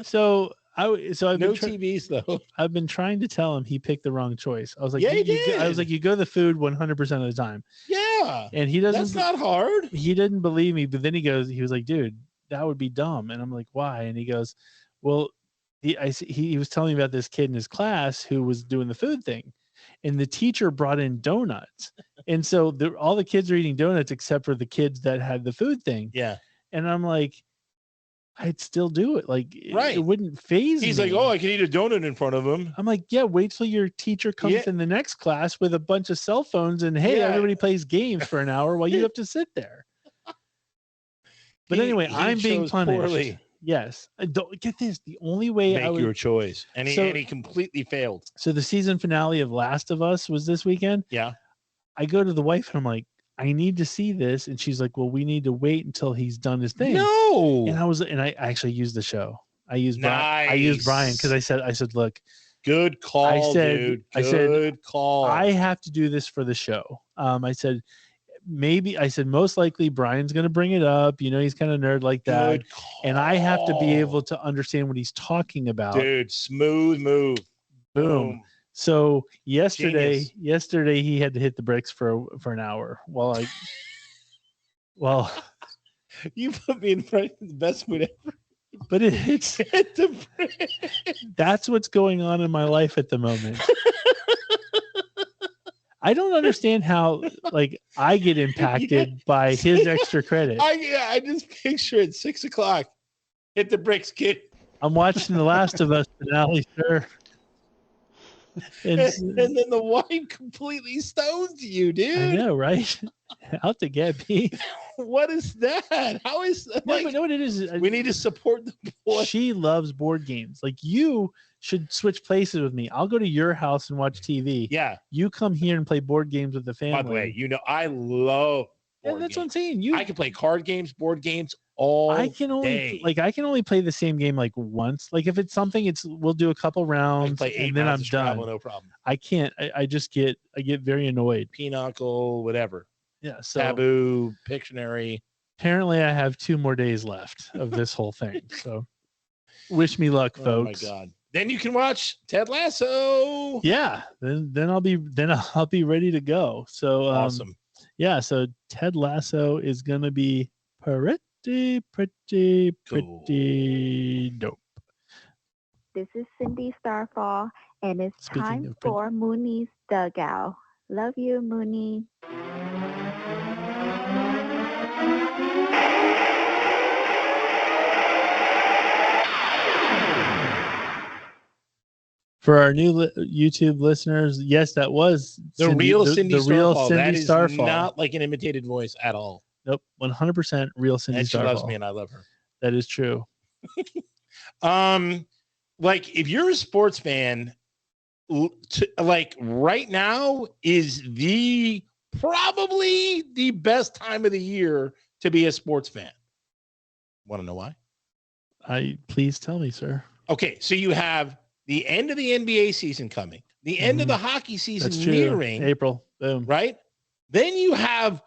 So I've no TVs though. I've been trying to tell him he picked the wrong choice. I was like, yeah, he did. I was like, you go the food 100% of the time. Yeah, and he doesn't. That's not hard. He didn't believe me, but then he was like, dude, that would be dumb. And I'm like, why? And he goes, well, he was telling me about this kid in his class who was doing the food thing, and the teacher brought in donuts, and so all the kids are eating donuts except for the kids that had the food thing. Yeah, and I'm like, I'd still do it. Like, right. It wouldn't phase me. He's like, oh, I can eat a donut in front of him. I'm like, yeah, wait till your teacher comes in the next class with a bunch of cell phones and hey, everybody plays games for an hour while you have to sit there. But anyway, I'm being punished. Poorly. Yes. Don't get this. The only way I would... your choice. And he completely failed. So the season finale of Last of Us was this weekend. Yeah. I go to the wife and I'm like, I need to see this. And she's like, well, we need to wait until he's done his thing. No. And I actually used the show. I used Brian because I said, look, good call, dude. Good call. I have to do this for the show. I said, most likely Brian's going to bring it up. You know, he's kind of nerd like that. Good call. And I have to be able to understand what he's talking about. Dude, smooth move. Boom. So yesterday he had to hit the bricks for an hour while you put me in front of the best mood ever. But it's that's what's going on in my life at the moment. I don't understand how I get impacted by his extra credit. I just picture it 6 o'clock. Hit the bricks, kid. I'm watching The Last of Us finale, sir. And then the wife completely stones you, dude. I know, right? Out to get me. What is that? How is that? No, but know what it is? We need to support the boy. She loves board games. Like, you should switch places with me. I'll go to your house and watch TV. Yeah. You come here and play board games with the family. By the way, you know, I love board that's games. what I'm saying. I can play card games, board games all day. I can only play the same game like once. Like, if it's something, we'll do a couple rounds and then I'm done. No problem. I can't. I get very annoyed. Pinochle, whatever. Yeah. So Taboo, Pictionary. Apparently, I have 2 more days left of this whole thing. So Wish me luck, Oh folks. my God. Then you can watch Ted Lasso. Yeah, then I'll be ready to go. So Awesome. Yeah, so Ted Lasso is gonna be pretty Cool. dope. This is Cindy Starfall, and it's Speaking time of for Mooney's Dugout. Love you, Mooney. For our new YouTube listeners, yes, that was The real Cindy Starfall. Cindy That is Starfall. not like an imitated voice at all. Nope, 100% real Cindy And she Starfall. loves me and I love her. That is true. Like if you're a sports fan, like right now is probably the best time of the year to be a sports fan. Want to know why? Please tell me, sir. Okay, so you have the end of the NBA season coming, the end of the hockey season nearing, April. Boom. right? Then you have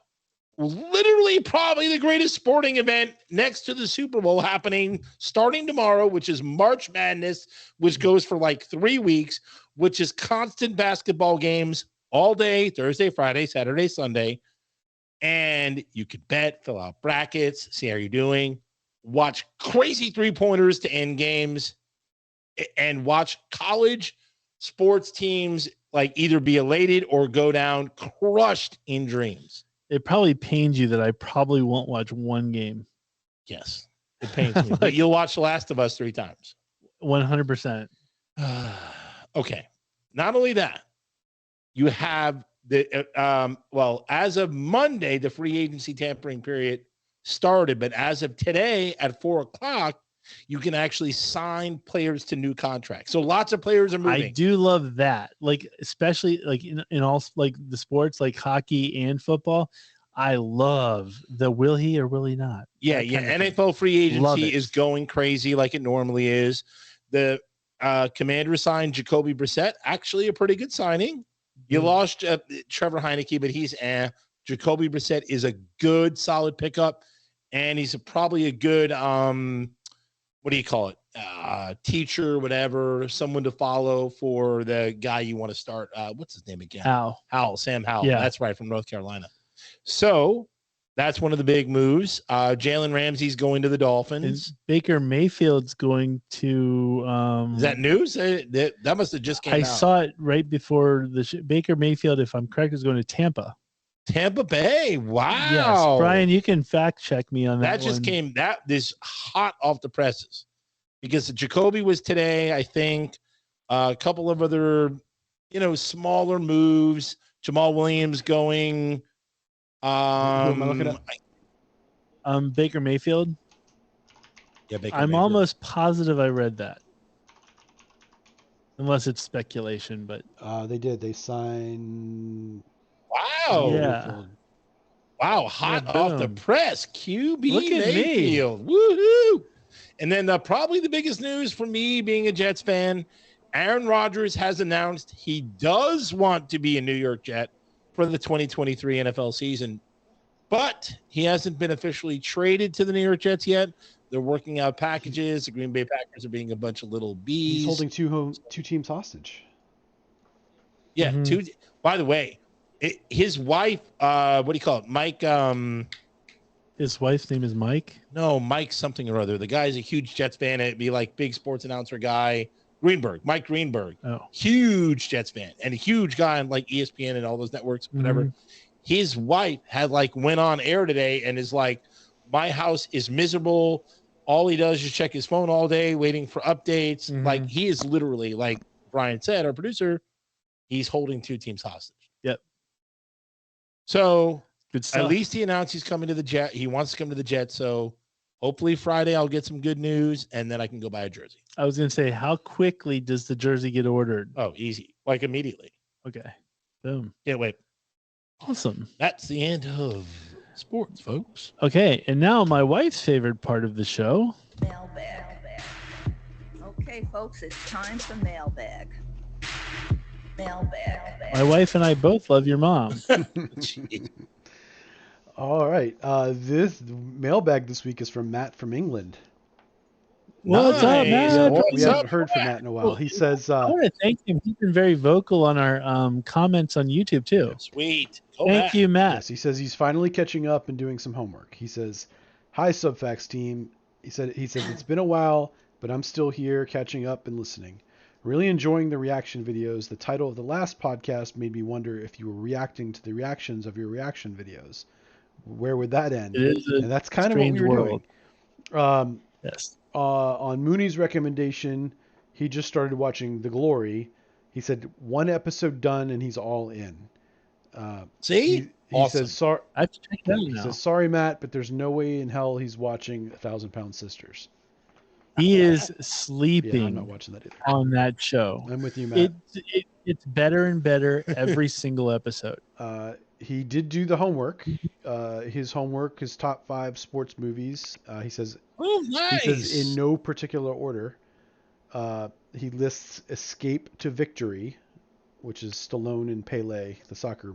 literally probably the greatest sporting event next to the Super Bowl happening starting tomorrow, which is March Madness, which goes for like 3 weeks, which is constant basketball games all day, Thursday, Friday, Saturday, Sunday. And you could bet, fill out brackets, see how you're doing, watch crazy three-pointers to end games, and watch college sports teams like either be elated or go down crushed in dreams. It probably pains you that I probably won't watch one game. Yes, it pains me, but you'll watch The Last of Us 3 times. 100%. Okay. Not only that, you have the as of Monday, the free agency tampering period started, but as of today at 4:00, you can actually sign players to new contracts. So lots of players are moving. I do love that. Like, especially like in all like the sports, like hockey and football. I love the will he or will he not? Yeah. NFL free agency is going crazy like it normally is. The Commanders signed Jacoby Brissett, actually a pretty good signing. You lost Trevor Heineke, but he's Jacoby Brissett is a good, solid pickup, and he's probably a good what do you call it? Teacher, whatever, someone to follow for the guy you want to start. What's his name again? Sam Howell. Yeah. That's right, from North Carolina. So that's one of the big moves. Jalen Ramsey's going to the Dolphins. And Baker Mayfield's going to. Is that news? That must have just came out. I saw it right before Baker Mayfield, if I'm correct, is going to Tampa. Tampa Bay. Wow. Yes, Brian, you can fact check me on that. That just came. This hot off the presses, because Jacoby was today. I think a couple of other, smaller moves. Jamal Williams going. Who am I looking at? Baker Mayfield. Yeah, I'm almost positive I read that, unless it's speculation. But they did. They signed. Wow. Yeah. Wow. Hot off the press. QB Look at Mayfield. Woohoo. And then probably the biggest news for me being a Jets fan, Aaron Rodgers has announced he does want to be a New York Jet for the 2023 NFL season, but he hasn't been officially traded to the New York Jets yet. They're working out packages. The Green Bay Packers are being a bunch of little bees. He's holding two teams hostage. Yeah. Mm-hmm. By the way, his wife, what do you call it? Mike. His wife's name is Mike? No, Mike something or other. The guy's a huge Jets fan. It'd be like big sports announcer guy. Mike Greenberg. Oh. Huge Jets fan and a huge guy on like ESPN and all those networks, whatever. Mm-hmm. His wife had went on air today and is like, my house is miserable. All he does is check his phone all day, waiting for updates. Mm-hmm. Like, he is literally, like Brian said, our producer, he's holding two teams hostage. Yep. So good stuff. At least he announced he's coming to the Jet. He wants to come to the Jet. So hopefully Friday I'll get some good news and then I can go buy a jersey. I was going to say, how quickly does the jersey get ordered? Oh, easy. Like immediately. Okay. Boom. Can't wait. Awesome. That's the end of sports, folks. Okay. And now my wife's favorite part of the show. Mailbag. Okay, folks, it's time for mailbag. Mailbag. My wife and I both love your mom. All right. This mailbag this week is from Matt from England. What's up, Nice. Matt? What's We haven't up, heard from Matt? Matt in a while. He says, I want to thank him. He's been very vocal on our comments on YouTube too. Sweet. Go Thank Matt. you, Matt. yes, he says he's finally catching up and doing some homework. He says, "Hi, Subfacts team." He says it's been a while, but I'm still here catching up and listening. Really enjoying the reaction videos. The title of the last podcast made me wonder if you were reacting to the reactions of your reaction videos. Where would that end? It is a And that's kind of what we strange were world. doing. Yes. On Mooney's recommendation, he just started watching The Glory. He said 1 episode done and he's all in. See? He Awesome. says sorry. I have to check it out He now. says sorry, Matt, but there's no way in hell he's watching 1,000-Pound Sisters. He is Yeah, I'm sleeping not watching that either. on that show. I'm with you, Matt. It's better and better every single episode. He did do the homework. His homework, his top 5 sports movies. He says Oh, nice. He says in no particular order. He lists Escape to Victory, which is Stallone and Pele, the soccer.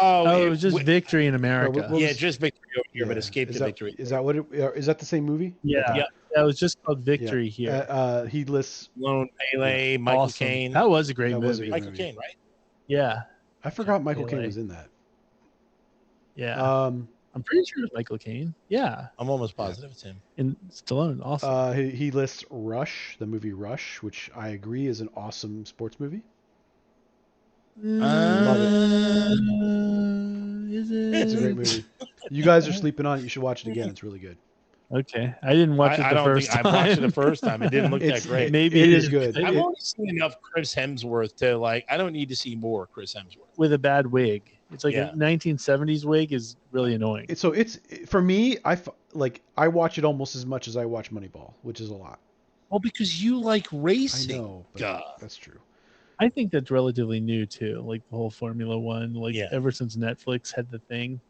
Oh, it was just Victory in America. what Yeah, was- just Victory over here, but Yeah. Escape to Victory. Is that what it? Is that the same movie? Yeah. Yeah. That was just called Victory here. He lists. Lone Pele, Michael Awesome. Caine. That was a great That was a movie. great Michael movie. Caine, right? Yeah. I forgot Michael Caine Pele. was in that. Yeah. I'm pretty sure it was Michael Caine. Yeah. I'm almost positive it's him. And Stallone also. He lists Rush, the movie Rush, which I agree is an awesome sports movie. Is it? It's a great movie. You guys are sleeping on it. You should watch it again. It's really good. Okay. I didn't watch it I the don't first think time. I watched it the first time. It didn't look that great. Maybe it is good. I've only seen enough Chris Hemsworth to like. I don't need to see more Chris Hemsworth. With a bad wig. It's like Yeah. a 1970s wig is really annoying. It's for me. I watch it almost as much as I watch Moneyball, which is a lot. Well, because you like I racing. know, but God. that's true. I think that's relatively new too, like the whole Formula One, like Yeah. ever since Netflix had the thing.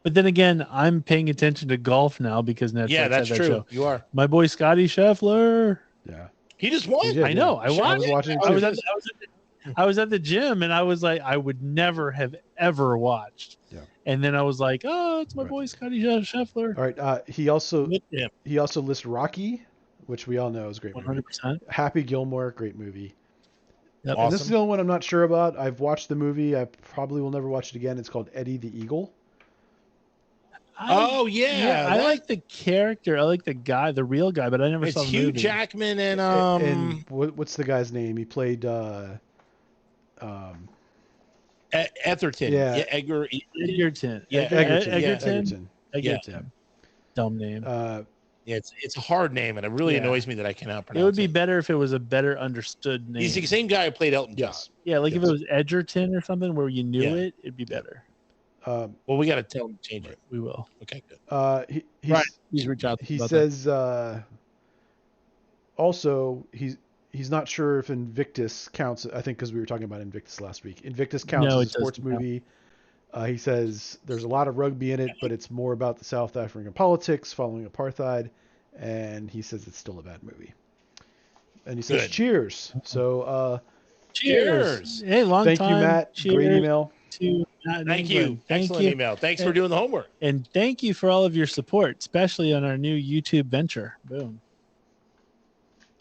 But then again, I'm paying attention to golf now because Netflix Yeah, that's had that true. show. You are. My boy Scotty Scheffler. Yeah. He just won. He did, I know. yeah. I I was watching it I too. was at the gym and I was like, I would never have ever watched. Yeah. And then I was like, oh, it's my Right. boy Scotty Scheffler. All right. He also With him. lists Rocky, which we all know is a great movie. 100%. Happy Gilmore, great movie. Yep. And this is Awesome. the only one I'm not sure about. I've watched the movie. I probably will never watch it again. It's called Eddie the Eagle. Oh yeah, I that- like the character. I like the guy, the real guy, but I never It's saw the Hugh movie. Jackman and and what's the guy's name? He played Etherton. Yeah. Edgar. Egerton. Yeah, Egerton. Egerton. Egerton. Egerton. Dumb name. Yeah, it's a hard name, and it really Yeah. annoys me that I cannot pronounce It would be better if it was a better understood name. He's the same guy who played Elton John. Yes. Yeah, like if Yes. it was Edgerton or something where you knew Yeah. it, it'd be better. Well, we got to tell him to change it. We will. Okay, good. He's, Right. Please reach out. he about says also he's not sure if Invictus counts. I think because we were talking about Invictus last week. Invictus counts No, as it a sports doesn't count. movie. He says there's a lot of rugby in it, but it's more about the South African politics following apartheid, and he says it's still a bad movie. And he says Good. cheers. So that. Cheers. Hey, long thank time. you, Matt. Cheers Great email. to Matt in Thank you. England. Thank Excellent you. email. Thanks for doing the homework. And thank you for all of your support, especially on our new YouTube venture. Boom.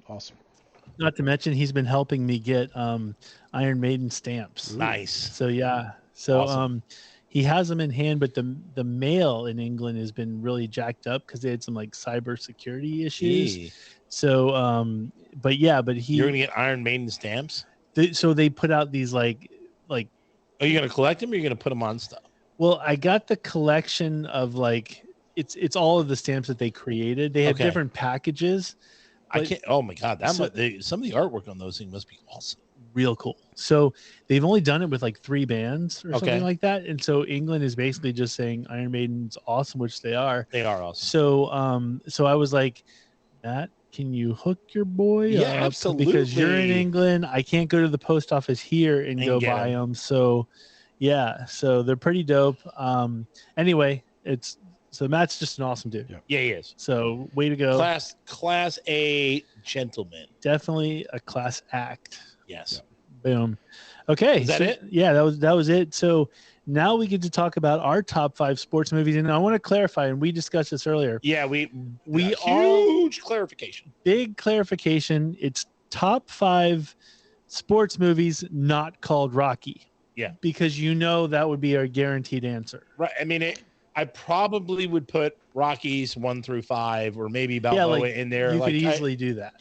Awesome. Not to mention, he's been helping me get Iron Maiden stamps. Nice. So yeah, so Awesome. he has them in hand, but the mail in England has been really jacked up because they had some like cyber security issues. Gee. So but You're he gonna get Iron Maiden stamps. so they put out these like Are you gonna collect them? Or are you gonna put them on stuff? well, I got the collection of like it's all of the stamps that they created. They have Okay. different packages. I But- can't. Oh my god, that So- some of the artwork on those things must be awesome. Real cool. So they've only done it with like 3 bands or Okay. something like that. And so England is basically just saying Iron Maiden's awesome, which they are. They are awesome. So I was like, Matt, can you hook your boy Yeah, up? Because you're in absolutely. England. I can't go to the post office here and And go get buy 'em. them. So yeah, so they're pretty dope. Anyway, so Matt's just an awesome dude. Yeah. Yeah, he is. So way to go. Class A gentleman. Definitely a class act. Yes. Boom. Okay. Is that so- it? Yeah, that was it. So Now we get to talk about our top 5 sports movies, and I want to clarify, and we discussed this earlier. Yeah, we all huge clarification. Big clarification. It's top 5 sports movies not called Rocky. Yeah, because that would be our guaranteed answer. Right. I mean, I probably would put Rockies 1 through 5, or maybe Balboa in there. You could easily do that.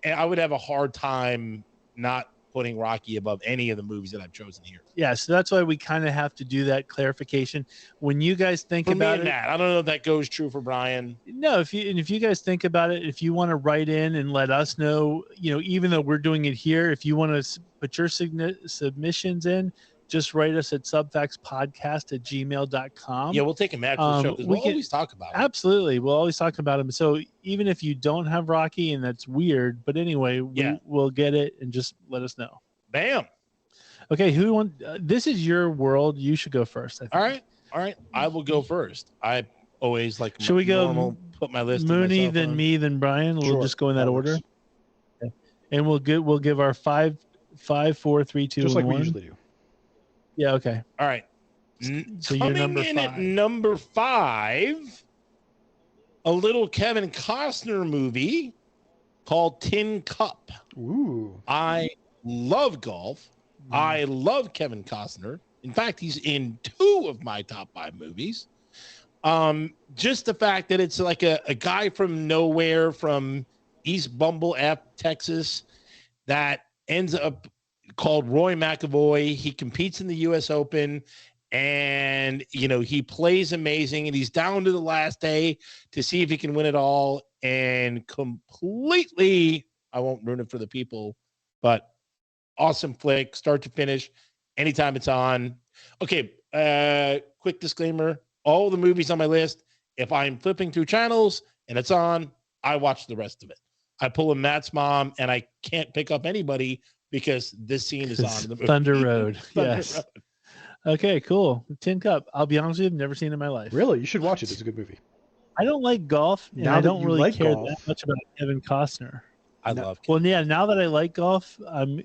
And I would have a hard time not putting Rocky above any of the movies that I've chosen here. Yeah, so that's why we kind of have to do that clarification. When you guys think about it, I don't know if that goes true for Brian. No, if you guys think about it, if you want to write in and let us know, even though we're doing it here, if you want to put your submissions in, just write us at subfactspodcast@gmail.com. Yeah, we'll take them after the show because we'll always talk about them. Absolutely. We'll always talk about them. So even if you don't have Rocky, and that's weird, but anyway, we'll get it and just let us know. Bam. Okay, this is your world. You should go first, I think. All right. I will go first. I always like Should we go put my list Mooney, then me, then Brian? We'll just go in that order. Okay. And we'll give our 5, 4, 3, 2, just like 1. we usually do. Yeah, okay. All right. So Coming you're in at number 5, a little Kevin Costner movie called Tin Cup. Ooh. I love golf. I love Kevin Costner. In fact, he's in 2 of my top 5 movies. Just the fact that it's like a guy from nowhere, from East Bumble, Texas, that ends up called Roy McAvoy. He competes in the U.S. Open, and he plays amazing, and he's down to the last day to see if he can win it all, and completely, I won't ruin it for the people, but awesome flick, start to finish, anytime it's on. Okay, quick disclaimer, all the movies on my list, if I'm flipping through channels and it's on, I watch the rest of it. I pull a Matt's mom, and I can't pick up anybody because this scene is on in the movie. Thunder Road. Yes. Okay, cool. Tin Cup. I'll be honest with you, I've never seen it in my life. Really? You should watch it. It's a good movie. I don't like golf, and I don't really care that much about Kevin Costner. I love Kevin. Well, yeah, now that I like golf,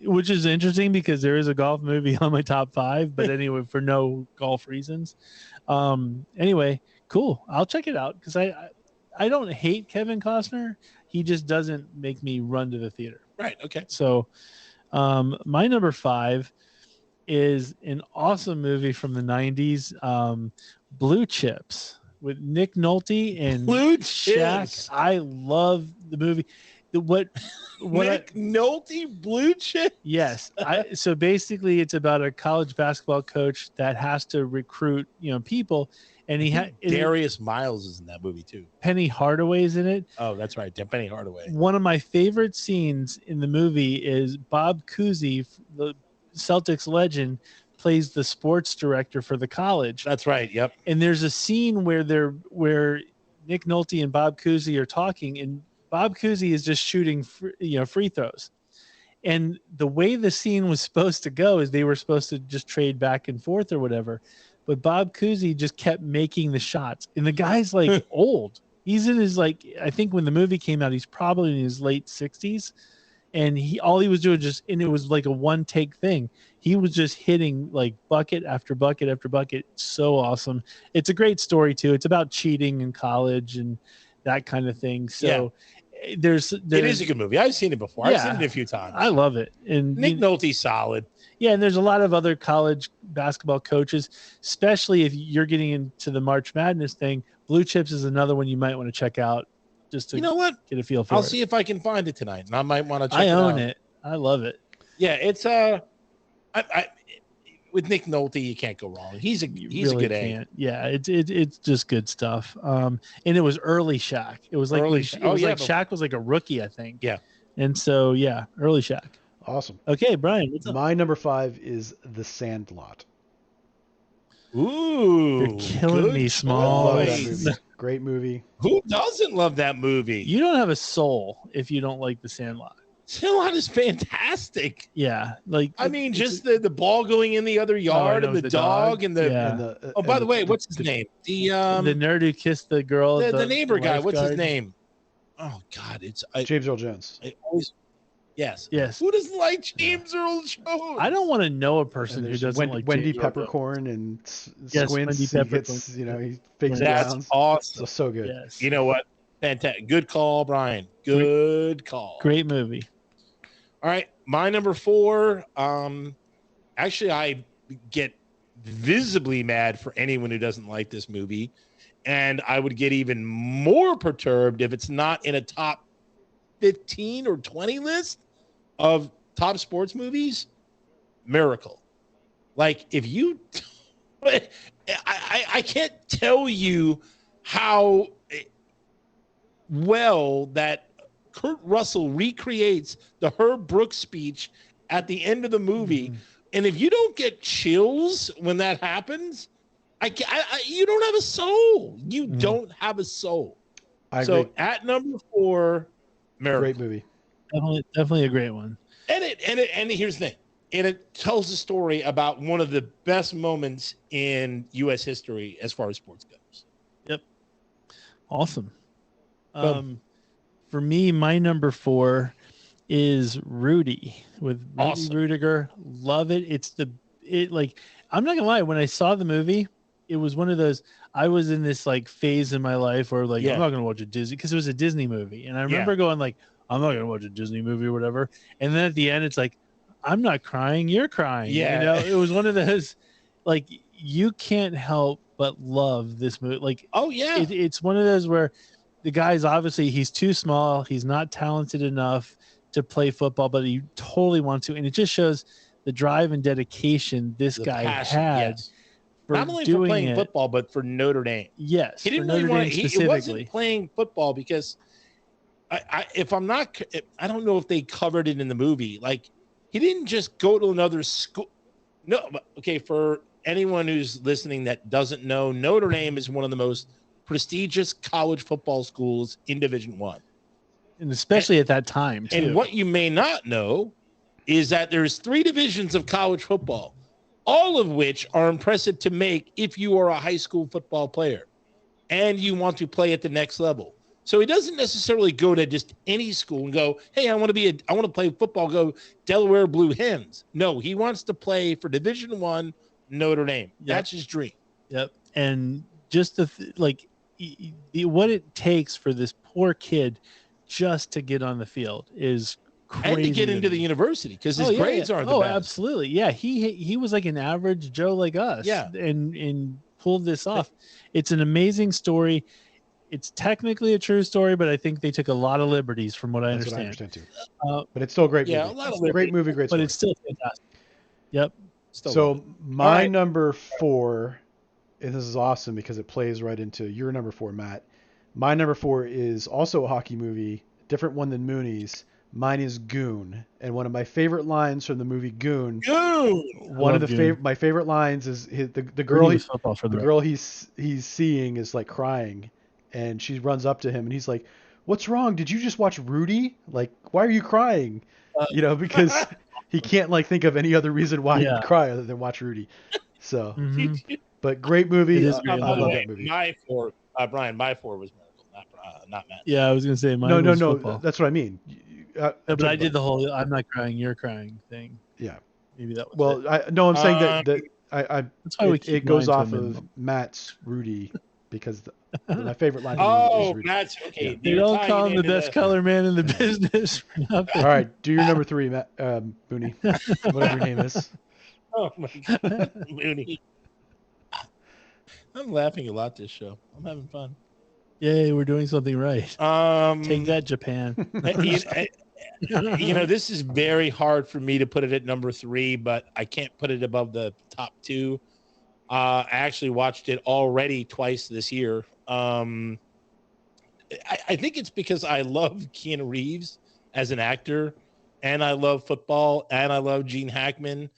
which is interesting because there is a golf movie on my top 5, but anyway, for no golf reasons. Anyway, cool. I'll check it out because I don't hate Kevin Costner. He just doesn't make me run to the theater. Right. Okay. So my number 5 is an awesome movie from the 90s, Blue Chips, with Nick Nolte and Blue Shaq. Chips. I love the movie. Nick Nolte, Blue Chips? Yes. So basically it's about a college basketball coach that has to recruit, people, and he had Darius Miles is in that movie too. Penny Hardaway's in it. Oh, that's right. Penny Hardaway. One of my favorite scenes in the movie is Bob Cousy, the Celtics legend, plays the sports director for the college. That's right. Yep. And there's a scene where Nick Nolte and Bob Cousy are talking, and Bob Cousy is just shooting free throws. And the way the scene was supposed to go is they were supposed to just trade back and forth or whatever. But Bob Cousy just kept making the shots. And the guy's like old. He's in his I think when the movie came out, he's probably in his late 60s. And all he was doing and it was like a one take thing. He was just hitting like bucket after bucket after bucket. It's so awesome. It's a great story too. It's about cheating in college and that kind of thing. So it is a good movie. I've seen it before. I've seen it a few times. I love it. And Nick Nolte's solid. Yeah, and there's a lot of other college basketball coaches, especially if you're getting into the March Madness thing. Blue Chips is another one you might want to check out just to get a feel for it. I'll see if I can find it tonight, and I might want to check it out. I own it. I love it. Yeah, it's with Nick Nolte, you can't go wrong. He's a good egg. Yeah, it's just good stuff. And it was early Shaq. It was like Shaq was like a rookie, I think. Yeah. And so early Shaq. Awesome. Okay, Brian, what's up? My number 5 is The Sandlot. Ooh, you're killing me, Small. I love that movie. Great movie. Who doesn't love that movie? You don't have a soul if you don't like The Sandlot. Sandlot is fantastic. Yeah, just the ball going in the other yard and the dog and the. Oh, by the way, what's his name? The nerd who kissed the girl. The neighbor guy. What's his name? Oh God, it's James Earl Jones. Yes. Yes. Who doesn't like James Earl Jones? I don't want to know a person And who there's doesn't like Wendy James Earl Jones. Peppercorn and Yes, Squints. Wendy He Peppercorn. gets, he fakes That's browns. awesome. So good. Yes. You know what? Fantastic. Good call, Brian. Good call. Great movie. All right. My number 4. Actually, I get visibly mad for anyone who doesn't like this movie. And I would get even more perturbed if it's not in a top 15 or 20 list of top sports movies. Miracle. Like, if you, I can't tell you how well that Kurt Russell recreates the Herb Brooks speech at the end of the movie. Mhm. And if you don't get chills when that happens, you don't have a soul. You don't have a soul. I So agree. at number 4, Miracle. Great movie. Definitely a great one. And here's the thing. And it tells a story about one of the best moments in U.S. history as far as sports goes. Yep. Awesome. Boom. For me, my number 4 is Rudy with Rudy Awesome. Rudiger. Love it. I'm not gonna lie. When I saw the movie, it was one of those. I was in this like phase in my life where like Yeah. I'm not gonna watch a Disney because it was a Disney movie, and I remember going like I'm not gonna watch a Disney movie or whatever. And then at the end, it's like I'm not crying, you're crying. Yeah. It was one of those like you can't help but love this movie. Like Oh, yeah. it's one of those where the guy's obviously he's too small, he's not talented enough to play football, but he totally wants to, and it just shows the drive and dedication this The guy passion, had yes. for Not only for doing playing it. football, but for Notre Dame. Yes, He didn't for really Notre want Dame to. He specifically. wasn't playing football because I don't know if they covered it in the movie. Like, he didn't just go to another school. No, but, okay, for anyone who's listening that doesn't know, Notre Dame is one of the most prestigious college football schools in Division I. And especially at that time too. And what you may not know is that there's 3 divisions of college football, all of which are impressive to make if you are a high school football player and you want to play at the next level. So he doesn't necessarily go to just any school and go, hey, I want to play football, go Delaware Blue Hens. No, he wants to play for Division I Notre Dame. Yep. That's his dream. Yep. And just what it takes for this poor kid just to get on the field is crazy. And to get into the university because his grades aren't the best. Absolutely. Yeah. He was like an average Joe like us. Yeah. And pulled this off. It's an amazing story. It's technically a true story, but I think they took a lot of liberties from what I That's understand. what I understand too. But it's still a great movie. Yeah, a lot of Great movie, great story. But it's still fantastic. Yep. Still love So it. my All right. number 4, and this is awesome because it plays right into your number 4, Matt. My number 4 is also a hockey movie, different one than Mooney's. Mine is Goon, and one of my favorite lines from the movie Goon. One of my favorite lines is the girl he's seeing is like crying, and she runs up to him and he's like, "What's wrong? Did you just watch Rudy? Like, why are you crying?" Because he can't like think of any other reason why he'd cry other than watch Rudy. So, but great movie. It is I great. love that movie. My 4, Brian, my 4 was Miracle, not Matt. Yeah, I was gonna say mine No, was football. that's what I mean. But I did the whole "I'm not crying, you're crying" thing. Yeah. Maybe that was Well, it. I'm saying that That's why it goes mine to off a of minimum. Matt's Rudy because my favorite line. Oh, is Rudy. that's okay. They don't call him the best color man in the business for nothing. All right, do your number 3, Matt Booney, whatever your name is. Oh my God, Mooney. I'm laughing a lot this show. I'm having fun. Yay, we're doing something right. Take that, Japan. This is very hard for me to put it at number 3, but I can't put it above the top 2. I actually watched it already twice this year. I think it's because I love Keanu Reeves as an actor, and I love football, and I love Gene Hackman,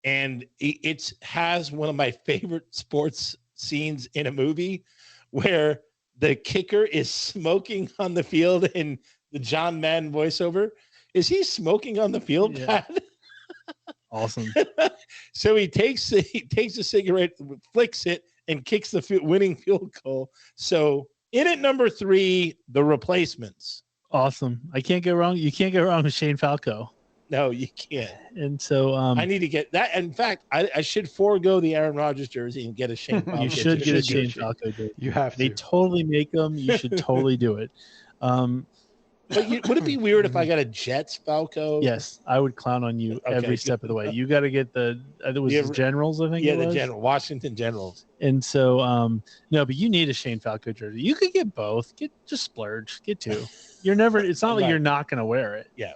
and it has one of my favorite sports scenes in a movie where the kicker is smoking on the field in the John Madden voiceover. Is he smoking on the field, Pat? Awesome. So he takes a cigarette, flicks it, and kicks the winning field goal. So in at number 3, The Replacements. Awesome. I can't go wrong. You can't go wrong with Shane Falco. No, you can't. And so I need to get that. In fact, I should forego the Aaron Rodgers jersey and get a Shane Falco. you should jersey. get a Shane Falco jersey. You have They to. totally make them. You should totally do it. But would it be weird if I got a Jets Falco? Yes, I would clown on you Okay. every step of the way. You got to get the Generals, I think. Yeah, it the was. Washington Generals. And so, no, but you need a Shane Falco jersey. You could get both. Just splurge. Get two. You're never. It's not like Right. you're not going to wear it. Yeah.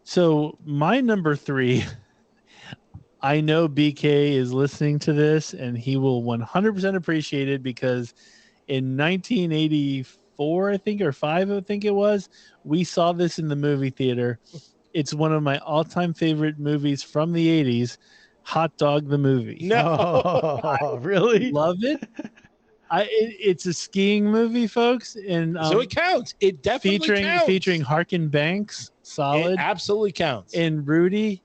So my number 3. I know BK is listening to this, and he will 100% appreciate it because in 1984, I think, or 5, I think it was, we saw this in the movie theater. It's one of my all-time favorite movies from the 80s, Hot Dog the movie. No. Oh, really? Love it. It's a skiing movie, folks, and So it counts. It definitely counts. featuring Harkin Banks, solid, It absolutely counts. and Rudy.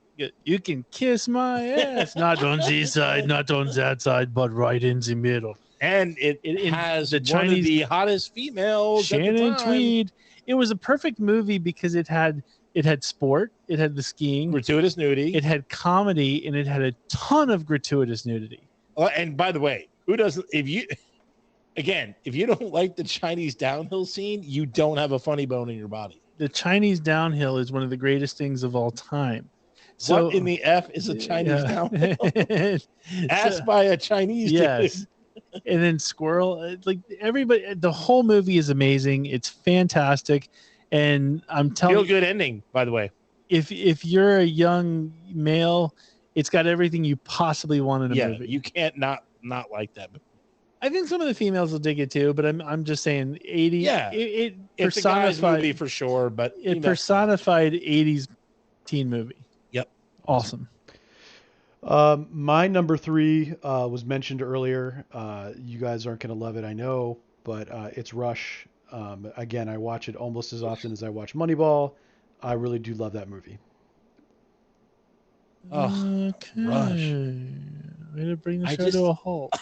You can kiss my ass, not on this side, not on that side, but right in the middle. And it has the one of the hottest females. at the Shannon time. Tweed. It was a perfect movie because it had sport, it had the skiing, Gratuitous nudity. it had comedy, and it had a ton of gratuitous nudity. And by the way, who doesn't? If you don't like the Chinese downhill scene, you don't have a funny bone in your body. The Chinese downhill is one of the greatest things of all time. So What in the F is a Chinese downhill? Asked So- by a Chinese yes. And then Squirrel, like everybody, the whole movie is amazing. It's fantastic, and I'm dude. telling Feel you, good ending, by the way. if you're a young male, it's got everything you possibly want in a movie. You can't not like that. I think some of the females will dig it too, but I'm just saying 80. Yeah. It It's a guy's personified movie for sure, but it personified 80s teen movie. Yep. Awesome. My number 3 was mentioned earlier. You guys aren't going to love it, I know, but it's Rush. Again, I watch it almost as often as I watch Moneyball. I really do love that movie. Oh, Okay. Rush. Way to bring the I show just- to a halt.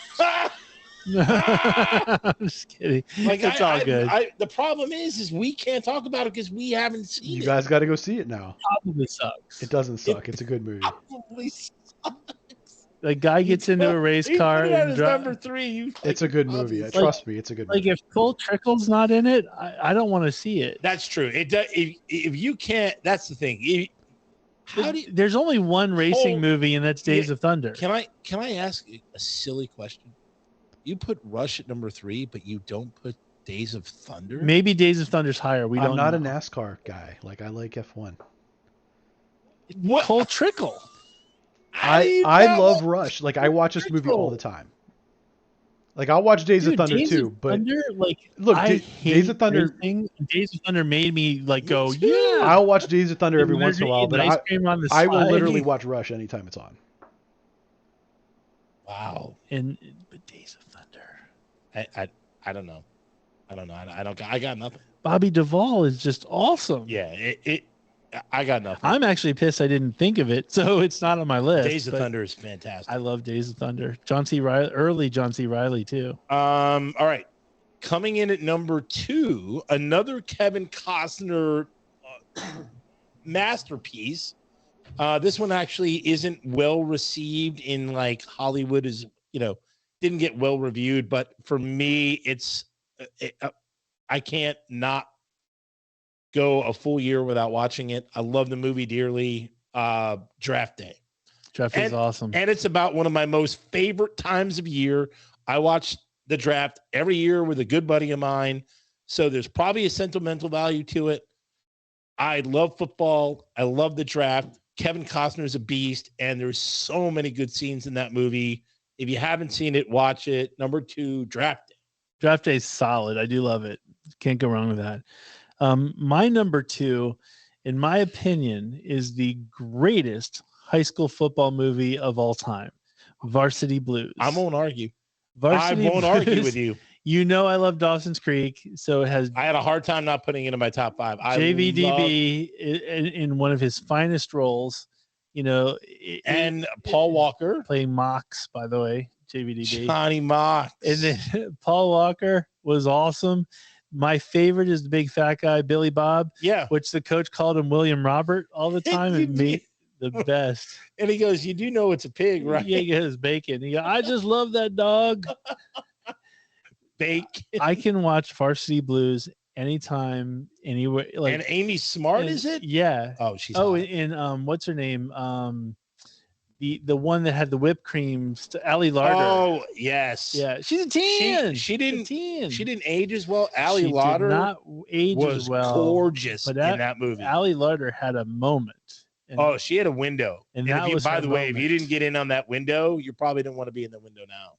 I'm just kidding. It's all good. The problem is we can't talk about it because we haven't seen You it. guys got to go see it now. Probably sucks. It doesn't suck. It's a good movie. Probably sucks. The guy gets into a race He car put it at and his dri- number 3. You It's a good movie. obviously- Trust me, it's a good movie. like if Cole Trickle's not in it, I don't want to see it. That's true. It does. If you can't, that's the thing. How do you, There's only one racing Cole- movie, and that's Days Yeah, of Thunder. can I ask a silly question? You put Rush at number 3, but you don't put Days of Thunder. Maybe Days of Thunder's higher. We I'm don't. not a know. NASCAR guy. Like, I like F1. What? Cole Trickle. How do you I not love like- Rush. Like, I watch this movie all the time. Like, I'll watch Days of Dude, Thunder Days too, of but Thunder, like, look, I Days hate of Thunder- racing. Days of Thunder made me like go, Me too. yeah. I'll watch Days of Thunder every And once in a while. Liberty But and ice cream on the I will side. literally watch Rush anytime it's on. Wow. But Days of Thunder. I don't know. I got nothing. Bobby Duvall is just awesome. Yeah. I got nothing. I'm actually pissed I didn't think of it, so it's not on my list. Days of but Thunder is fantastic. I love Days of Thunder. John C. Riley, early John C. Riley too. All right. Coming in at number 2, another Kevin Costner masterpiece. This one actually isn't well received in like Hollywood, is didn't get well reviewed, but for me, I can't not go a full year without watching it. I love the movie dearly. Draft Day. Draft is awesome. And it's about one of my most favorite times of year. I watch the draft every year with a good buddy of mine. So there's probably a sentimental value to it. I love football. I love the draft. Kevin Costner is a beast, and there's so many good scenes in that movie. If you haven't seen it, watch it. Number 2, Draft Day. Draft Day is solid. I do love it. Can't go wrong with that. My number 2, in my opinion, is the greatest high school football movie of all time, Varsity Blues. I won't argue. Varsity I won't argue Blues, with you. You know I love Dawson's Creek, so it has I had a hard time not putting it in my top 5. JVDB in one of his finest roles. And Paul Walker, playing Mox, by the way, JVDB. Johnny Mox. And then Paul Walker was awesome. My favorite is the big fat guy, Billy Bob, Yeah. which the coach called him William Robert all the time, and made the best. And he goes, "You do know it's a pig, right?" Yeah, he goes bacon. He goes, I just love that dog. Bake. I can watch Varsity Blues anytime, anywhere. Like, and Amy Smart, is it? Yeah. Oh, she's Oh, hot. and what's her name? The one that had the whipped creams, Allie Larder. Oh, yes. Yeah, she's a 10. She didn't. 10. She didn't age as well. Allie She Lauder did not age was as well. gorgeous but in that movie. Allie Larder had a moment. And, Oh, she had a window. and And that if you, was by her the way, if you moment. didn't get in on that window, you probably don't want to be in the window now.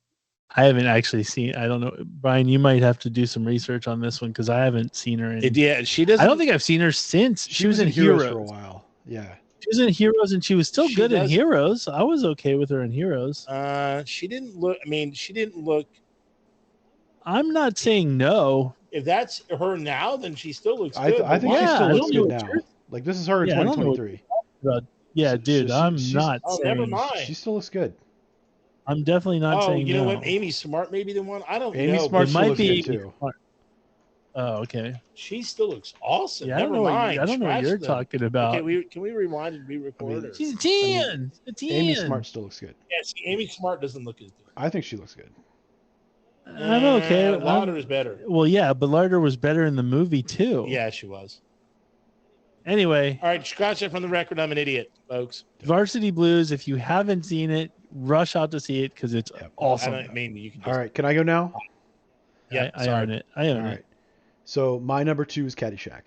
I haven't actually seen. I don't know, Brian. You might have to do some research on this one because I haven't seen her. Yeah, she doesn't. I don't think I've seen her since she was in Heroes for a while. Yeah, she was in Heroes, and she was still good in does- Heroes. I was okay with her in Heroes. She didn't look. I mean, she didn't look. I'm not saying no. If that's her now, then she still looks I good. think she Yeah, still I looks don't know good what now. you're- Like this is her in Yeah, I don't know what 2023. Yeah, dude, I'm she's- not Oh, saying. never mind. She still looks good. I'm definitely not Oh, saying you know no. what? Amy Smart may be the one. I don't Amy know. Smart It still might looks be good Amy too. Smart. Oh, okay. She still looks awesome. Yeah, I don't know. Mind. I don't know what Scratch you're them. talking about. Okay, can we rewind and re-record her? She's a 10. A 10. Amy Smart still looks good. Yeah, see, Amy Smart doesn't look as good. I think she looks good. I'm okay. Lauder is better. Well, yeah, but Larder was better in the movie too. Yeah, she was. Anyway, All right, scratch that from the record. I'm an idiot, folks. Varsity Blues. If you haven't seen it, rush out to see it because it's awesome. I mean, you can just, All right, can I go now? Yeah, I own it. I own All it. right. So my number 2 is Caddyshack.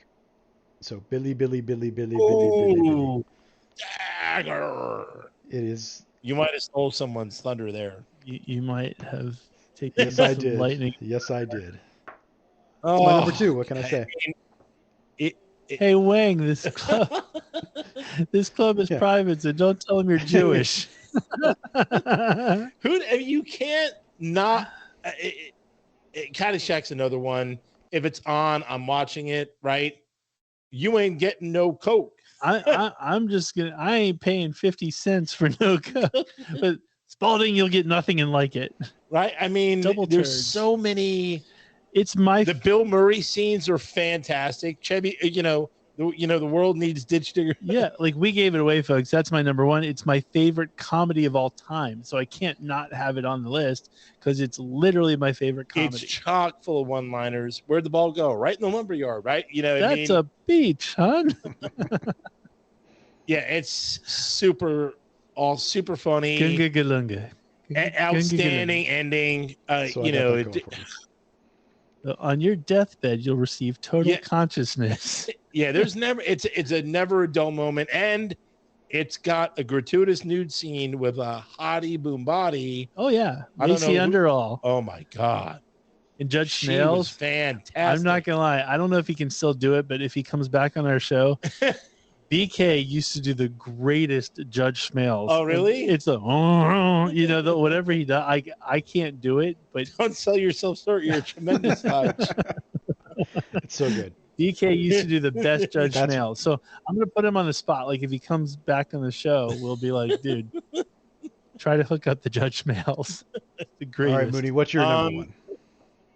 So Billy. Oh, dagger. It is. You might have stole someone's thunder there. You might have taken Yes, I some did. lightning. Yes, I did. Oh, My number 2. What can I say? Hey Wang, this club, this club is Yeah. private, so don't tell them you're Jewish. You can't not. Caddyshack's another one. If it's on, I'm watching it. Right? You ain't getting no Coke. I'm just gonna. I ain't paying 50 cents for no Coke. But Spalding, you'll get nothing and like it. Right? I mean, Double there's turds. so many. It's my The Bill Murray scenes are fantastic. Chevy, the world needs ditch digger. yeah. Like we gave it away, folks. That's my number 1. It's my favorite comedy of all time, so I can't not have it on the list because it's literally my favorite comedy. It's chock full of one-liners. Where'd the ball go? Right in the lumberyard, right? You know what I mean? That's a beach, hon. Yeah, it's super funny. Gunga galunga. Outstanding ending. So I got that going for me. On your deathbed, you'll receive total Yeah. consciousness. Yeah, there's never it's a never a dull moment, and it's got a gratuitous nude scene with a hottie boom body. Oh yeah, I don't Lacey know who- Underall Oh my god, and Judge she was Snails. fantastic. I'm not gonna lie. I don't know if he can still do it, but if he comes back on our show, BK used to do the greatest Judge Snails. Oh, really? It's a whatever he does. I can't do it, but Don't sell yourself short. You're a tremendous coach. It's so good. BK used to do the best Judge That's- Snails. So I'm gonna put him on the spot. Like if he comes back on the show, we'll be like, dude, try to hook up the Judge Snails. The All greatest. right, Mooney, what's your number 1?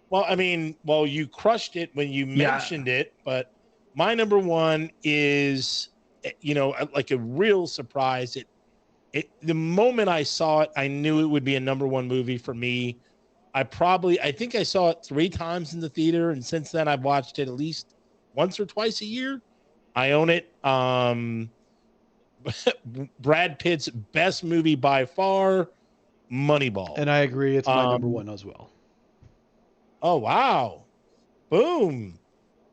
Well, I mean, you crushed it when you Yeah. mentioned it, but my number 1 is, like a real surprise. The moment I saw it, I knew it would be a number 1 movie for me. I think I saw it 3 times in the theater, and since then I've watched it at least once or twice a year. I own it. Brad Pitt's best movie by far, Moneyball. And I agree. It's my number 1 as well. Oh, wow. Boom.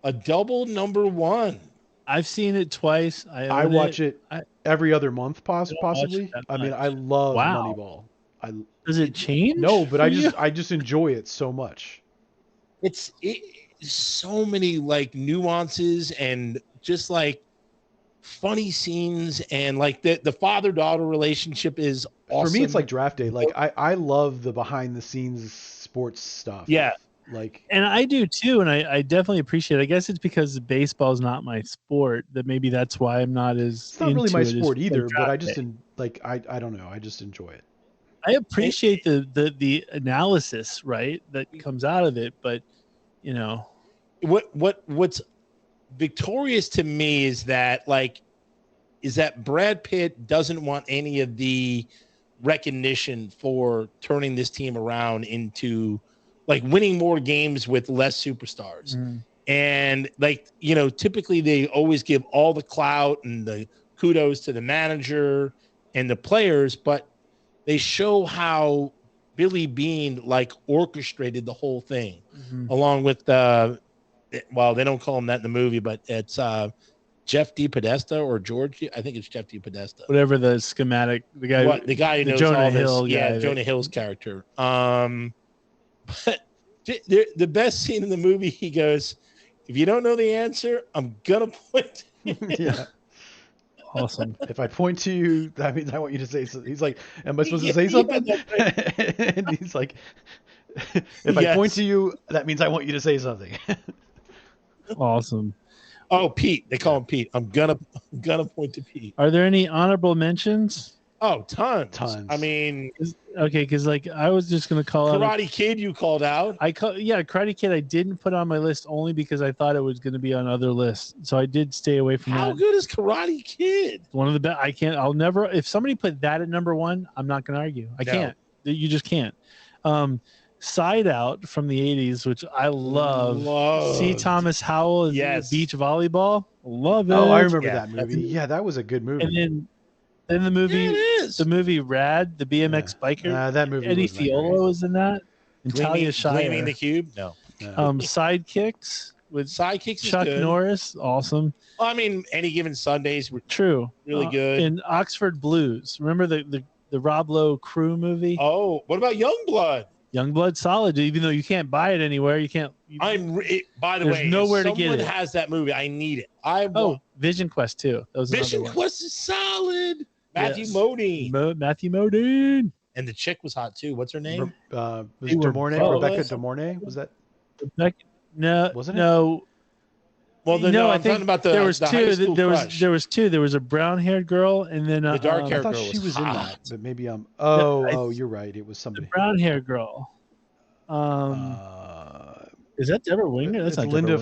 A double number 1. I've seen it twice. I watch it every other month, don't watch possibly. it that I mean, much. I love Wow. Moneyball. Does it change? No, but for you? I just enjoy it so much. It's so many like nuances and just like funny scenes, and like the father-daughter relationship is awesome. For me, it's like draft day. Like I love the behind the scenes sports stuff. Yeah. Like And I do too, and I definitely appreciate it. I guess it's because baseball is not my sport that maybe that's why I'm not as. it's not really my into it as, sport either, like, but I draft just day. I don't know. I just enjoy it. I appreciate the analysis, right, that comes out of it, but what's victorious to me is that Brad Pitt doesn't want any of the recognition for turning this team around into like winning more games with less superstars. And typically they always give all the clout and the kudos to the manager and the players, but they show how Billy Beane orchestrated the whole thing along with they don't call him that in the movie, but it's Jeff DiPodesta or George. I think it's Jeff DiPodesta. Whatever the schematic, the guy who knows Jonah all Hill this. guy, Yeah, Jonah Hill's character. But the best scene in the movie, he goes, "If you don't know the answer, I'm gonna point." Yeah. Awesome. If I point to you, that means I want you to say something. He's like, am I supposed to say something? And he's like, if I point to you, that means I want you to say something. Awesome. Oh, Pete. They call him Pete. I'm gonna point to Pete. Are there any honorable mentions? Oh, tons. I mean, okay, because I was just gonna call Karate Kid. You called out. Karate Kid. I didn't put on my list only because I thought it was going to be on other lists, so I did stay away from that. How good is Karate Kid? One of the best. I'll never. If somebody put that at number one, I'm not going to argue. I can't. You just can't. Side Out from the 80s, which I love. See Thomas Howell in beach volleyball. Love it. Oh, I remember that movie. Yeah, that was a good movie. And then the movie Rad, the BMX biker. That movie. Eddie Fiolo was in that. And Talia Shire. Gleaming the Cube. No. Sidekicks with Chuck Norris. Awesome. Well, I mean, Any Given Sundays were really good. And Oxford Blues. Remember the Rob Lowe Crew movie? Oh, what about Youngblood? Youngblood, solid. Even though you can't buy it anywhere, you can't. By the way, nowhere to get it. Someone has that movie. I need it. Vision Quest too. Vision Quest is solid. Matthew Modine. Matthew Modine. And the chick was hot too. What's her name? Was Rebecca De Mornay? Was that? Rebecca? No, wasn't it? No. Well, I'm talking about the there was high two. school crush. There was two. There was a brown-haired girl, and then the dark-haired girl. I thought she was in that, but maybe you're right. It was somebody. The brown-haired girl. Is that Deborah Winger? That's not Linda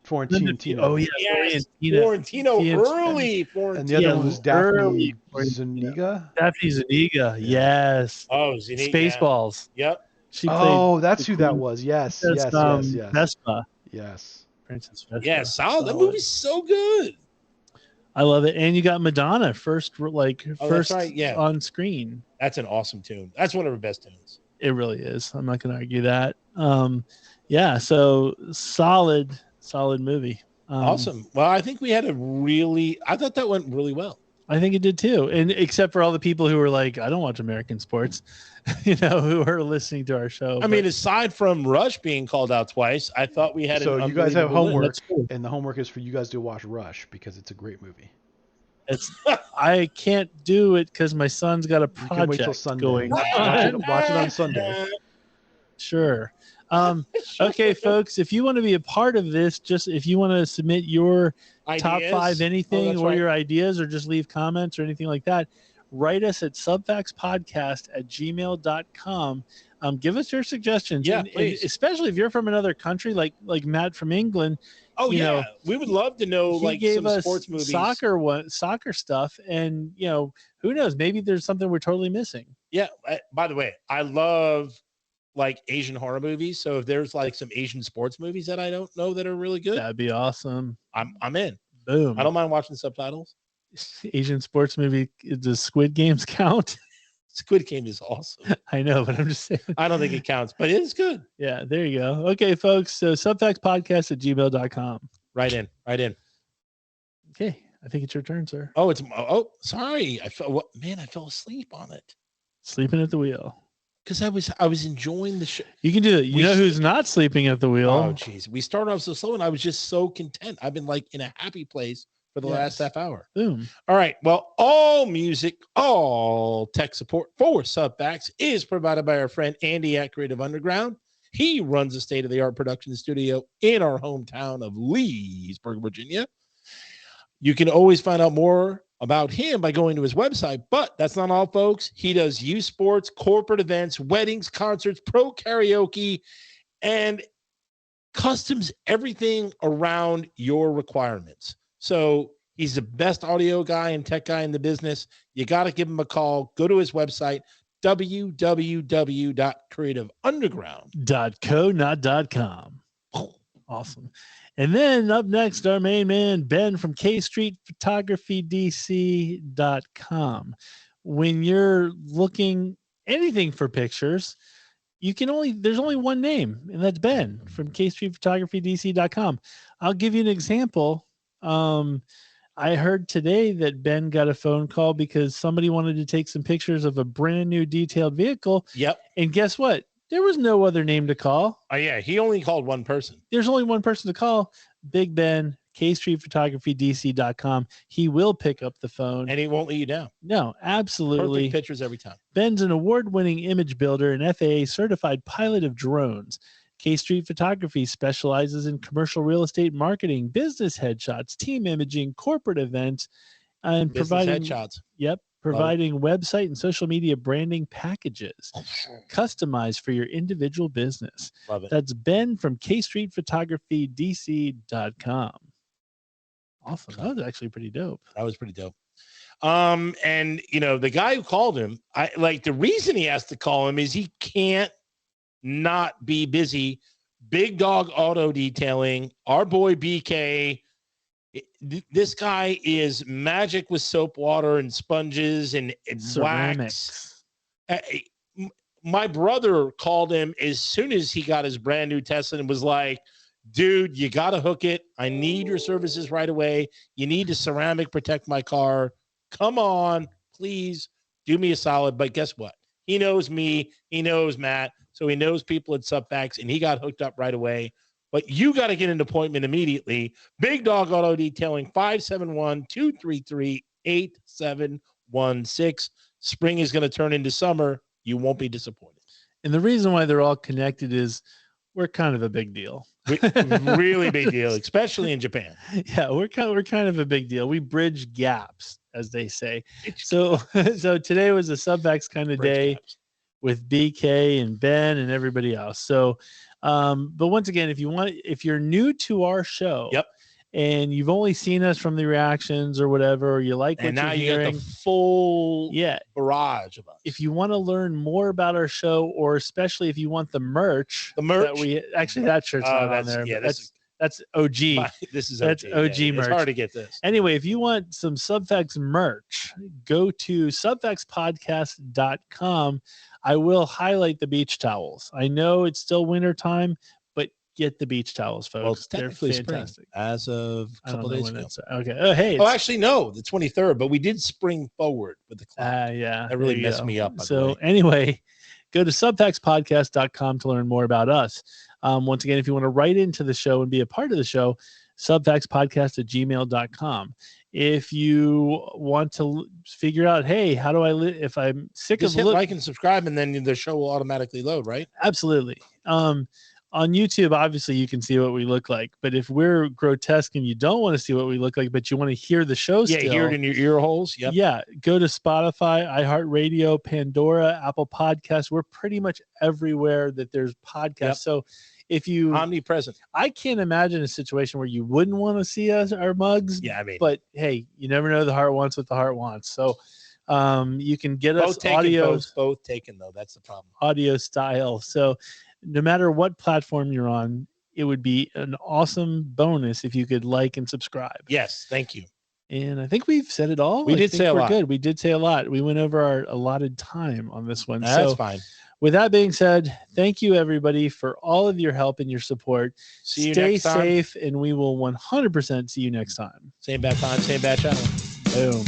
Florentino. Oh yeah, yes. Florentino early. And the other one was Daphne Zuniga. Daphne Zuniga, yes. Oh, Zuniga. Spaceballs. Yep. She played that's who that was. Yes. Vespa. Yes. Princess Vespa. Yeah, solid. That movie's so good. I love it. And you got Madonna first on screen. That's an awesome tune. That's one of her best tunes. It really is. I'm not going to argue that. So solid movie. Awesome. Well, I think I thought that went really well. I think it did too. And except for all the people who were like, I don't watch American sports, who are listening to our show. I mean, aside from Rush being called out twice, I thought we had So you guys have homework, and the homework is for you guys to watch Rush because it's a great movie. I can't do it because my son's got a project you can wait till Sunday. going. Watch it on Sunday. Sure. Okay, folks, if you want to be a part of this, if you want to submit your ideas? Top 5 anything your ideas, or just leave comments or anything like that, write us at subfactspodcast@gmail.com. Give us your suggestions. Yeah, and especially if you're from another country, like Matt from England. Oh, yeah. We would love to know some sports movies. Soccer stuff. And, who knows? Maybe there's something we're totally missing. Yeah. By the way, I love Asian horror movies. So if there's some Asian sports movies that I don't know that are really good, that'd be awesome. I'm in. Boom. I don't mind watching subtitles. Asian sports movie. Does Squid Games count? Squid Game is awesome. I know, but I'm just saying. I don't think it counts, but it's good. Yeah, there you go. Okay, folks. So subfactspodcast@gmail.com. Right in. Okay, I think it's your turn, sir. Sorry. I fell asleep on it. Sleeping at the wheel. Because I was enjoying the show. You can do it. You know who's not sleeping at the wheel? Oh, jeez. We started off so slow, and I was just so content. I've been in a happy place for the last half hour. Boom. All right. Well, all music, all tech support for Subfacts is provided by our friend Andy at Creative Underground. He runs a state-of-the-art production studio in our hometown of Leesburg, Virginia. You can always find out more about him by going to his website, but that's not all, folks. He does youth sports, corporate events, weddings, concerts, pro karaoke, and customs everything around your requirements. So he's the best audio guy and tech guy in the business. You got to give him a call. Go to his website, www.creativeunderground.co, not .com. Awesome. And then up next, our main man, Ben from KStreetPhotographyDC.com. When you're looking anything for pictures, there's only one name, and that's Ben from KStreetPhotographyDC.com. I'll give you an example. I heard today that Ben got a phone call because somebody wanted to take some pictures of a brand new detailed vehicle. Yep. And guess what? There was no other name to call. Oh, yeah. He only called one person. There's only one person to call. Big Ben, KStreetPhotographyDC.com. He will pick up the phone. And he won't let you down. No, absolutely. Perfect pictures every time. Ben's an award-winning image builder and FAA certified pilot of drones. K Street Photography specializes in commercial real estate marketing, business headshots, team imaging, corporate events, and Business providing headshots. Yep, providing website and social media branding packages customized for your individual business. Love it. That's Ben from KStreetPhotographyDC.com. Awesome. That was actually pretty dope. That was pretty dope. And the guy who called him, the reason he has to call him is he can't not be busy. Big Dog Auto Detailing, our boy BK. This guy is magic with soap water and sponges and wax. My brother called him as soon as he got his brand new Tesla and was like, dude, you got to hook it. I need your services right away. You need to ceramic protect my car. Come on, please do me a solid. But guess what? He knows me. He knows Matt. So he knows people at Subfacts, and he got hooked up right away. But you got to get an appointment immediately. Big Dog Auto Detailing, 571-233-8716. Spring is going to turn into summer. You won't be disappointed. And the reason why they're all connected is we're kind of a big deal. Really big deal, especially in Japan. Yeah, we're kind of a big deal. We bridge gaps, as they say. So today was a Subfacts kind of day with BK and Ben and everybody else. So, but once again, if you're new to our show, yep, and you've only seen us from the reactions or whatever, or you like what you're hearing, got the full barrage of us. If you want to learn more about our show, or especially if you want the merch that we actually, that shirt's not on there. Yeah, that's OG. This is OG merch. It's hard to get this. Anyway, if you want some Subfacts merch, go to subfactspodcast.com. I will highlight the beach towels. I know it's still winter time, but get the beach towels, folks. Well, it's technically they're fantastic. Spring, as of a couple days ago. Okay. Oh, hey. Oh, actually, no, the 23rd, but we did spring forward with the clock. Yeah. That really messed me up. So anyway, go to subfactspodcast.com to learn more about us. Once again, if you want to write into the show and be a part of the show, subfactspodcast@gmail.com. If you want to figure out, hey, how do I live if I'm sick Just of hit like and subscribe, and then the show will automatically load, right? Absolutely. On YouTube, obviously you can see what we look like, but if we're grotesque and you don't want to see what we look like, but you want to hear the show still, hear it in your ear holes. Yep. Yeah, go to Spotify, iHeartRadio, Pandora, Apple Podcasts. We're pretty much everywhere that there's podcasts. Yep. So if you omnipresent, I can't imagine a situation where you wouldn't want to see our mugs. Yeah, I mean, but hey, you never know. The heart wants what the heart wants. So you can get us audio. Both taken though. That's the problem. Audio style. So no matter what platform you're on, it would be an awesome bonus if you could like and subscribe. Yes, thank you. And I think we've said it all. We did say a lot. Good. We did say a lot. We went over our allotted time on this one. That's fine. With that being said, thank you everybody for all of your help and your support. Stay safe, and we will 100% see you next time. Same bad time, same bad channel. Boom.